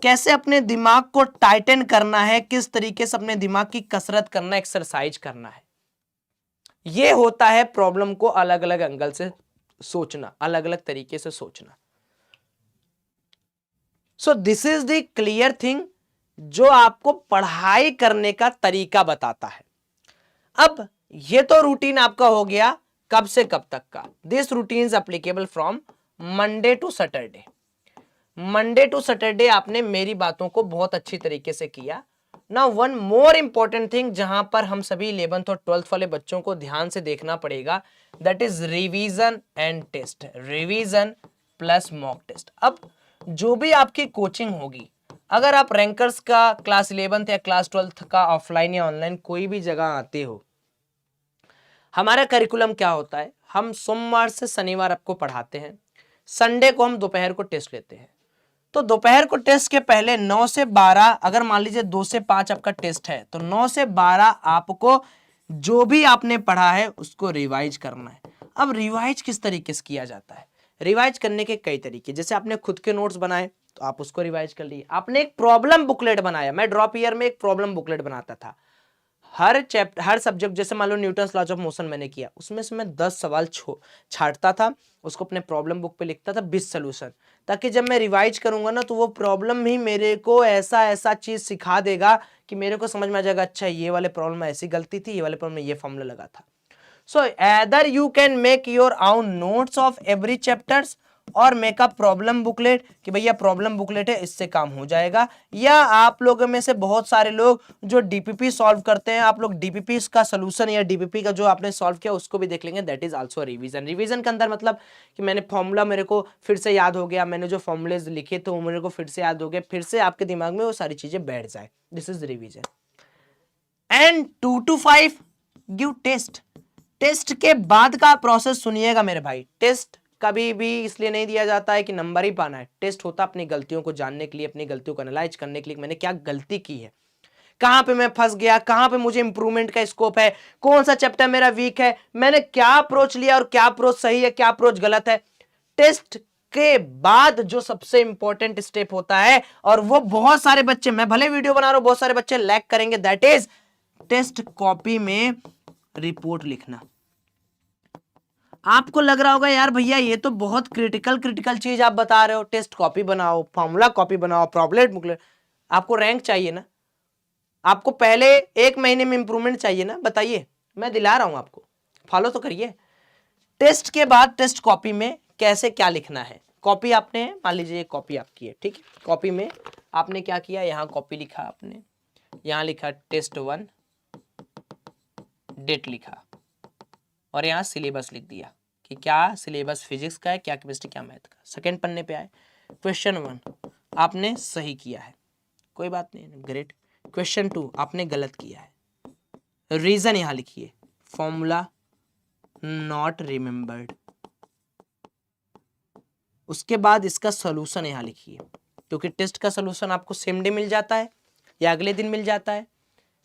कैसे अपने दिमाग को टाइटन करना है, किस तरीके से अपने दिमाग की कसरत करना, एक्सरसाइज करना है। यह होता है प्रॉब्लम को अलग अलग एंगल से सोचना, अलग अलग तरीके से सोचना। So this is the clear thing जो आपको पढ़ाई करने का तरीका बताता है। अब ये तो रूटीन आपका हो गया कब से कब तक का। This routine is applicable from Monday to Saturday. Monday to Saturday आपने मेरी बातों को बहुत अच्छी तरीके से किया। Now one more important thing जहां पर हम सभी 11th और 12th वाले बच्चों को ध्यान से देखना पड़ेगा, that is revision and test. Revision plus mock test. अब जो भी आपकी कोचिंग होगी, अगर आप रैंकर्स का क्लास 11th या क्लास 12th का ऑफलाइन या ऑनलाइन कोई भी जगह आते हो, हमारा करिकुलम क्या होता है, हम सोमवार से शनिवार आपको पढ़ाते हैं, संडे को हम दोपहर को टेस्ट लेते हैं। तो दोपहर को टेस्ट के पहले 9 से 12, अगर मान लीजिए 2 से 5 आपका टेस्ट है, तो 9 से 12 आपको जो भी आपने पढ़ा है उसको रिवाइज करना है। अब रिवाइज किस तरीके से किया जाता है? रिवाइज करने के कई तरीके, जैसे आपने खुद के नोट्स बनाए तो आप उसको रिवाइज कर लिए, आपने एक प्रॉब्लम बुकलेट बनाया, मैं ड्रॉप ईयर में एक प्रॉब्लम बुकलेट बनाता था, हर सब्जेक्ट, जैसे मान लो न्यूटन्स लॉज ऑफ मोशन मैंने किया, उसमें से मैं 10 सवाल छांटता था, उसको अपने प्रॉब्लम बुक पे लिखता था 20 सोल्यूशन, ताकि जब मैं रिवाइज करूंगा ना तो वो प्रॉब्लम ही मेरे को ऐसा ऐसा चीज सिखा देगा कि मेरे को समझ में आ जाएगा, अच्छा ये वाले प्रॉब्लम में ऐसी गलती थी, ये वाले प्रॉब्लम में ये फॉर्मूला लगा था। So either you can make your own notes of every chapters और मेक अ प्रॉब्लम बुकलेट कि भैया प्रॉब्लम बुकलेट है, इससे काम हो जाएगा, या आप लोगों में से बहुत सारे लोग जो डीपीपी सॉल्व करते हैं, आप लोग डीपीपी का सोल्यूशन या डीपीपी का जो आपने सॉल्व किया उसको भी देख लेंगे। That is also revision. Revision के अंदर मतलब कि मैंने फॉर्मूला मेरे को फिर से याद हो गया, मैंने जो फॉर्मूलेज लिखे थे वो मेरे को फिर से याद हो गए, फिर से आपके दिमाग में वो सारी चीजें बैठ जाए। This is revision. And 2 to 5 give test. Test के बाद का प्रोसेस सुनिएगा मेरे भाई। टेस्ट कभी भी इसलिए नहीं दिया जाता है कि नंबर ही पाना है। टेस्ट होता अपनी गलतियों को जानने के लिए, अपनी गलतियों को एनालाइज करने के लिए, मैंने क्या गलती की है, कहां पे मैं फंस गया, कहां पे मुझे इंप्रूवमेंट का स्कोप है, कौन सा चैप्टर मेरा वीक है, मैंने क्या अप्रोच लिया और क्या अप्रोच सही है, क्या अप्रोच गलत है। टेस्ट के बाद जो सबसे इंपॉर्टेंट स्टेप होता है, और वो बहुत सारे बच्चे, मैं भले वीडियो बना रहा हूं, बहुत सारे बच्चे लैक करेंगे, दैट इज टेस्ट कॉपी में रिपोर्ट लिखना। आपको लग रहा होगा यार भैया ये तो बहुत क्रिटिकल चीज आप बता रहे हो, टेस्ट कॉपी बनाओ, फॉर्मूला कॉपी बनाओ, प्रॉब्लम बुकलेट। आपको रैंक चाहिए ना, आपको पहले 1 महीने में इंप्रूवमेंट चाहिए ना, बताइए, मैं दिला रहा हूं आपको, फॉलो तो करिए। टेस्ट के बाद टेस्ट कॉपी में कैसे क्या लिखना है। कॉपी आपने, मान लीजिए कॉपी आपकी है, ठीक है, कॉपी में आपने क्या किया, यहाँ कॉपी लिखा आपने, यहाँ लिखा टेस्ट 1, डेट लिखा, और यहाँ सिलेबस लिख दिया कि क्या सिलेबस फिजिक्स का है, क्या केमिस्ट्री, क्या मैथ का। सेकंड पन्ने पे आए, क्वेश्चन 1 आपने सही किया है, कोई बात नहीं, ग्रेट। क्वेश्चन 2 आपने गलत किया है, रीजन यहाँ लिखिए, फॉर्मूला नॉट रिमेम्बर्ड। उसके बाद इसका सोल्यूशन यहाँ लिखिए, क्योंकि टेस्ट का सोल्यूशन आपको सेम डे मिल जाता है या अगले दिन मिल जाता है,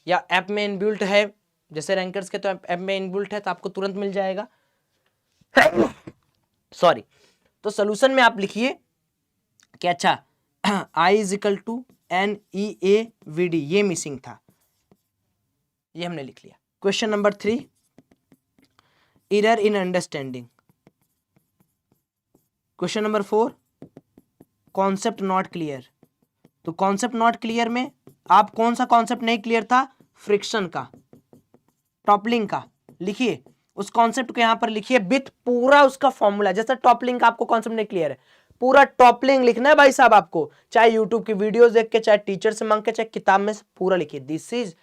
या ऐप में इनबिल्ट है, जैसे रैंकर्स के तो ऐप में इनबिल्ट है तो आपको तुरंत मिल जाएगा। सॉरी, तो सोल्यूशन में आप लिखिए कि अच्छा I is equal to NEAVD, ये मिसिंग था, ये हमने लिख लिया। Question number 3 error in understanding. Question number 4 concept not clear. तो कॉन्सेप्ट नॉट क्लियर में आप कौन सा कॉन्सेप्ट नहीं क्लियर था, फ्रिक्शन का, टॉपलिंग का, लिखिए उस कॉन्सेप्ट को यहां पर लिखिए विथ पूरा उसका फॉर्मूला। जैसे टॉपलिंग का आपको कॉन्सेप्ट नहीं क्लियर है, पूरा टॉपलिंग लिखना है भाई साहब आपको, चाहे यूट्यूब की वीडियोस देख के, चाहे टीचर से मांग के, चाहे किताब में से पूरा लिखिए। This is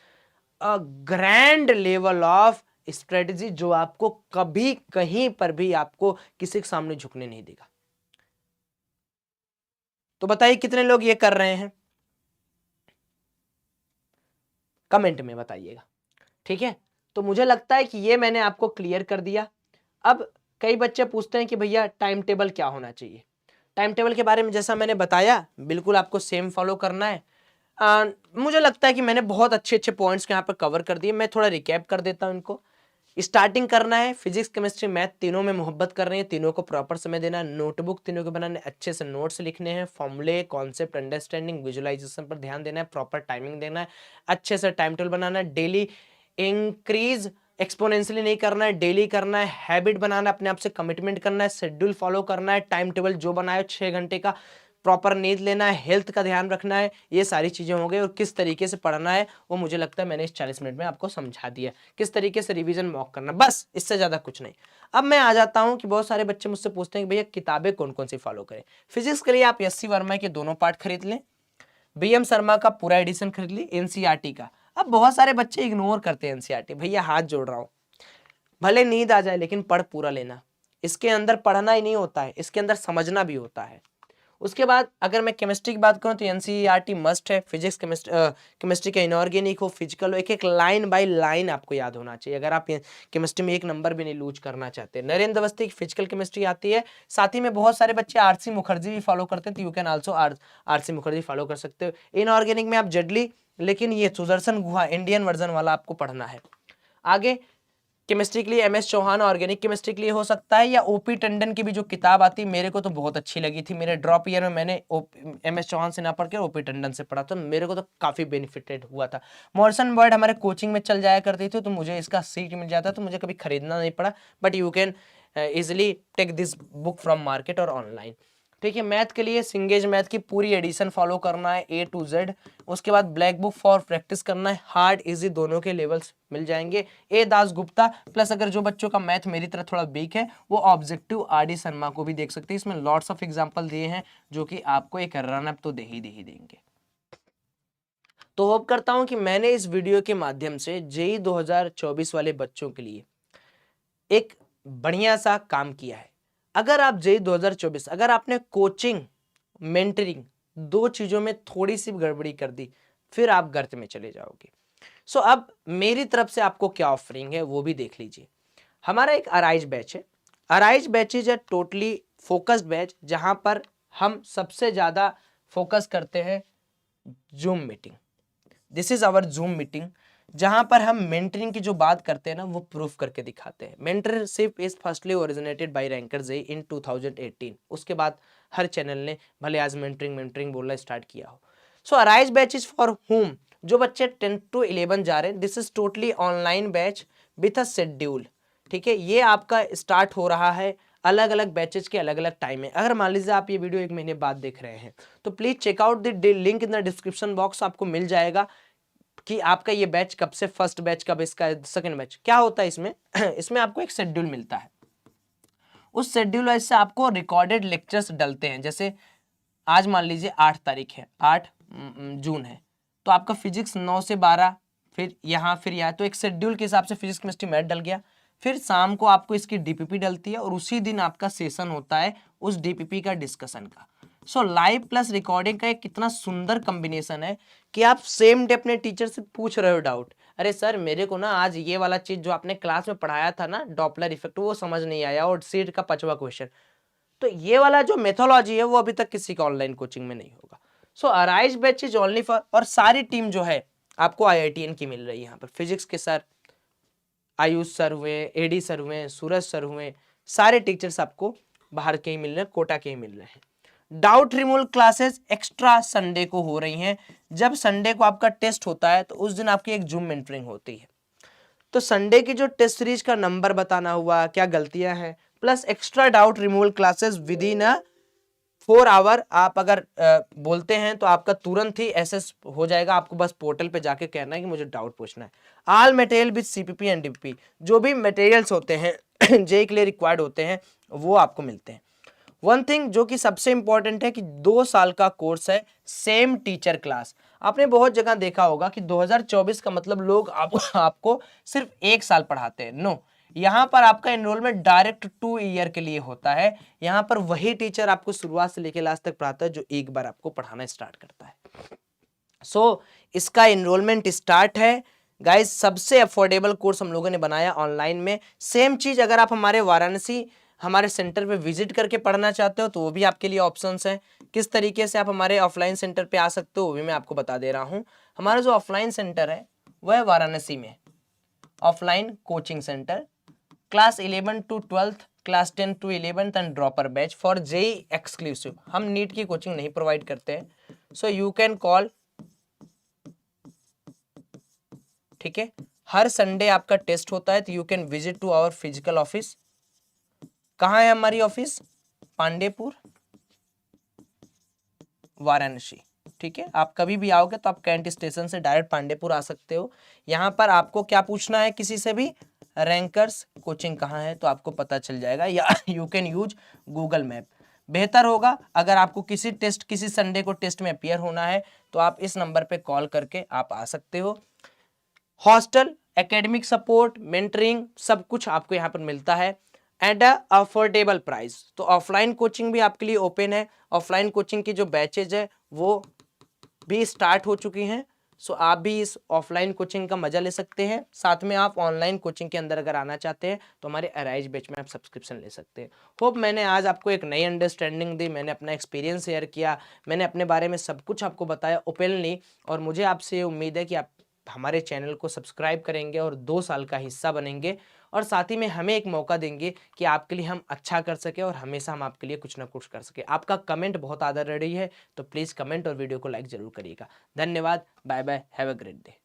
a grand level of strategy जो आपको कभी कहीं पर भी आपको किसी के सामने झुकने नहीं देगा। तो बताइए कितने लोग ये कर रहे हैं, कमेंट में बताइएगा, ठीक है। तो मुझे लगता है कि ये मैंने आपको क्लियर कर दिया। अब कई बच्चे पूछते हैं कि भैया टाइम टेबल क्या होना चाहिए। टाइम टेबल के बारे में जैसा मैंने बताया बिल्कुल आपको सेम फॉलो करना है। मुझे लगता है कि मैंने बहुत अच्छे अच्छे पॉइंट्स यहाँ पर कवर कर दिए, मैं थोड़ा रिकैप कर देता हूँ इनको। स्टार्टिंग करना है, फिजिक्स केमिस्ट्री मैथ तीनों में मोहब्बत कर रहे हैं, तीनों को प्रॉपर समय देना, नोटबुक तीनों के बनाने, अच्छे से नोट्स लिखने हैं, फॉर्मूले, कॉन्सेप्ट अंडरस्टैंडिंग, विजुअलाइजेशन पर ध्यान देना है, प्रॉपर टाइमिंग देना है, अच्छे से टाइम टेबल बनाना है, डेली इंक्रीज एक्सपोनेंशियली नहीं करना है, डेली करना है, हैबिट बनाना है, अपने आप से कमिटमेंट करना है, शेड्यूल फॉलो करना है, टाइम टेबल जो बनाए 6 घंटे का, प्रॉपर नींद लेना है, हेल्थ का ध्यान रखना है, ये सारी चीजें हो गई। और किस तरीके से पढ़ना है वो मुझे लगता है मैंने इस 40 मिनट में आपको समझा दिया, किस तरीके से रिवीजन मॉक करना, बस इससे ज्यादा कुछ नहीं। अब मैं आ जाता हूं कि बहुत सारे बच्चे मुझसे पूछते हैं कि भैया किताबें कौन कौन सी फॉलो करें। फिजिक्स के लिए आप SC वर्मा के दोनों पार्ट खरीद लें, BM शर्मा का पूरा एडिशन खरीद ली, NCERT का। अब बहुत सारे बच्चे इग्नोर करते हैं NCERT, भैया हाथ जोड़ रहा हूं, भले नींद आ जाए लेकिन पढ़ पूरा लेना। इसके अंदर पढ़ना ही नहीं होता है, इसके अंदर समझना भी होता है। उसके बाद अगर मैं केमिस्ट्री की बात करूं तो NCERT मस्ट है, फिजिक्स केमिस्ट्री का इनऑर्गेनिक हो, फिजिकल हो, एक एक लाइन बाय लाइन आपको याद होना चाहिए अगर आप केमिस्ट्री में एक नंबर भी नहीं लूज करना चाहते। नरेंद्र अवस्थी की फिजिकल केमिस्ट्री आती है, साथ ही में बहुत सारे बच्चे RC मुखर्जी भी फॉलो करते हैं, तो you can also RC Mukherjee follow कर सकते हो। इनऑर्गेनिक में आप जेडली, लेकिन ये सुदर्शन गुहा इंडियन वर्जन वाला आपको पढ़ना है। आगे केमिस्ट्री के लिए MS चौहान ऑर्गेनिक केमिस्ट्री के लिए हो सकता है, या OP टंडन की भी जो किताब आती है मेरे को तो बहुत अच्छी लगी थी। मेरे ड्रॉप ईयर में मैंने MS चौहान से ना पढ़ के OP टंडन से पढ़ा, तो मेरे को तो काफी बेनिफिटेड हुआ था। मॉर्सन बर्ड हमारे कोचिंग में चल जाया करती थी, तो मुझे इसका सीट मिल जाता, तो मुझे कभी खरीदना नहीं पड़ा। But you can easily take this book from market और ऑनलाइन। ठीक है, मैथ के लिए सिंगेज मैथ की पूरी एडिशन फॉलो करना है A to Z। उसके बाद ब्लैक बुक फॉर प्रैक्टिस करना है, हार्ड इजी दोनों के लेवल्स मिल जाएंगे। A दास गुप्ता प्लस अगर जो बच्चों का मैथ मेरी तरह थोड़ा वीक है वो ऑब्जेक्टिव RD शर्मा को भी देख सकते हैं। इसमें लॉट्स ऑफ एग्जांपल दिए हैं जो कि आपको एक रन अप तो दे ही देंगे। तो होप करता हूं कि मैंने इस वीडियो के माध्यम से JEE 2024 वाले बच्चों के लिए एक बढ़िया सा काम किया है। अगर आप JEE 2024 अगर आपने कोचिंग मेंटरिंग दो चीजों में थोड़ी सी गड़बड़ी कर दी, फिर आप गर्त में चले जाओगे। सो अब मेरी तरफ से आपको क्या ऑफरिंग है वो भी देख लीजिए। हमारा एक अराइज बैच है। Arise batch is a totally focused batch जहां पर हम सबसे ज्यादा फोकस करते हैं Zoom meeting. This is our Zoom meeting जहां पर हम मेंटरिंग की जो बात करते हैं ना वो प्रूफ करके दिखाते हैं। Mentorship is firstly originated by Rankers in 2018। उसके बाद हर चैनल ने भले आज मेंटरिंग बोलना स्टार्ट किया हो। So arise batch is for whom, जो बच्चे 10 to 11 जा रहे हैं। This is totally online batch with a schedule. ठीक है, ये आपका स्टार्ट हो रहा है, अलग अलग बैचेज के अलग अलग टाइम है। अगर मान लीजिए आप ये वीडियो 1 महीने बाद देख रहे हैं तो please checkout the link in the description box, आपको मिल जाएगा कि आपका ये बैच कब से, फर्स्ट बैच कब, इसका सेकंड बैच क्या होता है। इसमें इसमें आपको एक शेड्यूल मिलता है। उस शेड्यूल वाइज से आपको रिकॉर्डेड लेक्चर्स डलते हैं। जैसे आज मान लीजिए 8 तारीख है, 8 जून है, तो आपका फिजिक्स 9 से 12, फिर यहाँ, तो एक शेड्यूल के हिसाब से फिजिक्स केमिस्ट्री मैथ डल गया। फिर शाम को आपको इसकी DPP डलती है और उसी दिन आपका सेशन होता है उस DPP का डिस्कशन का। सो लाइव प्लस रिकॉर्डिंग का एक कितना सुंदर कॉम्बिनेशन है कि आप सेम डे अपने टीचर से पूछ रहे हो डाउट, अरे सर मेरे को ना आज ये वाला चीज जो आपने क्लास में पढ़ाया था ना डॉपलर इफेक्ट वो समझ नहीं आया और सीट का 5वां क्वेश्चन। तो ये वाला जो मेथोलॉजी है वो अभी तक किसी का ऑनलाइन कोचिंग में नहीं होगा। So arise batch is only for, और सारी टीम जो है आपको IITN की मिल रही है। यहाँ पर फिजिक्स के सर आयुष सर हुए, AD सर हुए, सूरज सर हुए, सारे टीचर्स आपको बाहर के ही मिल रहे हैं, कोटा के ही मिल रहे हैं। Doubt removal classes extra Sunday को हो रही हैं। जब संडे को आपका टेस्ट होता है तो उस दिन आपकी एक जूम मेंटरिंग होती है। तो संडे की जो टेस्ट सीरीज का नंबर बताना हुआ, क्या गलतियां हैं, plus extra doubt removal classes with in 4 hour. आप अगर बोलते हैं तो आपका तुरंत ही SS हो जाएगा। आपको बस पोर्टल पे जाके कहना है कि मुझे डाउट पूछना है। All material with CPP and DPP, जो भी मटेरियल्स होते हैं JEE के लिए रिक्वायर्ड होते हैं वो आपको मिलते हैं। वन थिंग जो कि सबसे इंपॉर्टेंट है कि 2 साल का कोर्स है, सेम टीचर क्लास। आपने बहुत जगह देखा होगा कि 2024 का मतलब लोग आपको सिर्फ 1 साल पढ़ाते हैं। नो, यहाँ पर आपका एनरोलमेंट डायरेक्ट 2 ईयर के लिए होता है। यहाँ पर वही टीचर आपको शुरुआत से लेकर लास्ट तक पढ़ाता है जो एक बार आपको पढ़ाना स्टार्ट करता है। सो इसका एनरोलमेंट स्टार्ट है गाइस। सबसे अफोर्डेबल कोर्स हम लोगों ने बनाया ऑनलाइन में। सेम चीज अगर आप हमारे वाराणसी हमारे सेंटर पे विजिट करके पढ़ना चाहते हो तो वो भी आपके लिए ऑप्शंस हैं। किस तरीके से आप हमारे ऑफलाइन सेंटर पे आ सकते हो वो भी मैं आपको बता दे रहा हूँ। हमारा जो ऑफलाइन सेंटर है वह है वाराणसी में, offline coaching centre, class 11 to 12th, class 10 to 11th and dropper batch for JEE exclusive. हम नीट की कोचिंग नहीं प्रोवाइड करते हैं। So you can call. ठीक है, हर संडे आपका टेस्ट होता है तो you can visit to our physical office. कहाँ है हमारी ऑफिस? पांडेपुर, वाराणसी। ठीक है, आप कभी भी आओगे तो आप कैंट स्टेशन से डायरेक्ट पांडेपुर आ सकते हो। यहाँ पर आपको क्या पूछना है किसी से भी, रैंकर्स कोचिंग कहाँ है तो आपको पता चल जाएगा, या you can use Google map. बेहतर होगा अगर आपको किसी संडे को टेस्ट में अपीयर होना है तो आप इस नंबर पे कॉल करके आप आ सकते हो। हॉस्टल, एकेडमिक सपोर्ट, मेंटरिंग सब कुछ आपको यहाँ पर मिलता है एट अ अफोर्डेबल प्राइस। तो ऑफलाइन कोचिंग भी आपके लिए ओपन है। ऑफलाइन कोचिंग की जो बैचेज है वो भी स्टार्ट हो चुकी हैं। सो आप भी इस ऑफलाइन कोचिंग का मजा ले सकते हैं। साथ में आप ऑनलाइन कोचिंग के अंदर अगर आना चाहते हैं तो हमारे अराइज बैच में आप सब्सक्रिप्शन ले सकते हैं। होप मैंने आज आपको एक नई अंडरस्टैंडिंग दी, मैंने अपना एक्सपीरियंस शेयर किया, मैंने अपने बारे में सब कुछ आपको बताया ओपनली। और मुझे आपसे उम्मीद है कि आप हमारे चैनल को सब्सक्राइब करेंगे और 2 साल का हिस्सा बनेंगे और साथ ही में हमें एक मौका देंगे कि आपके लिए हम अच्छा कर सके और हमेशा हम आपके लिए कुछ ना कुछ कर सके। आपका कमेंट बहुत आदर रही है, तो प्लीज़ कमेंट और वीडियो को लाइक ज़रूर करिएगा। धन्यवाद, bye bye, have a great day.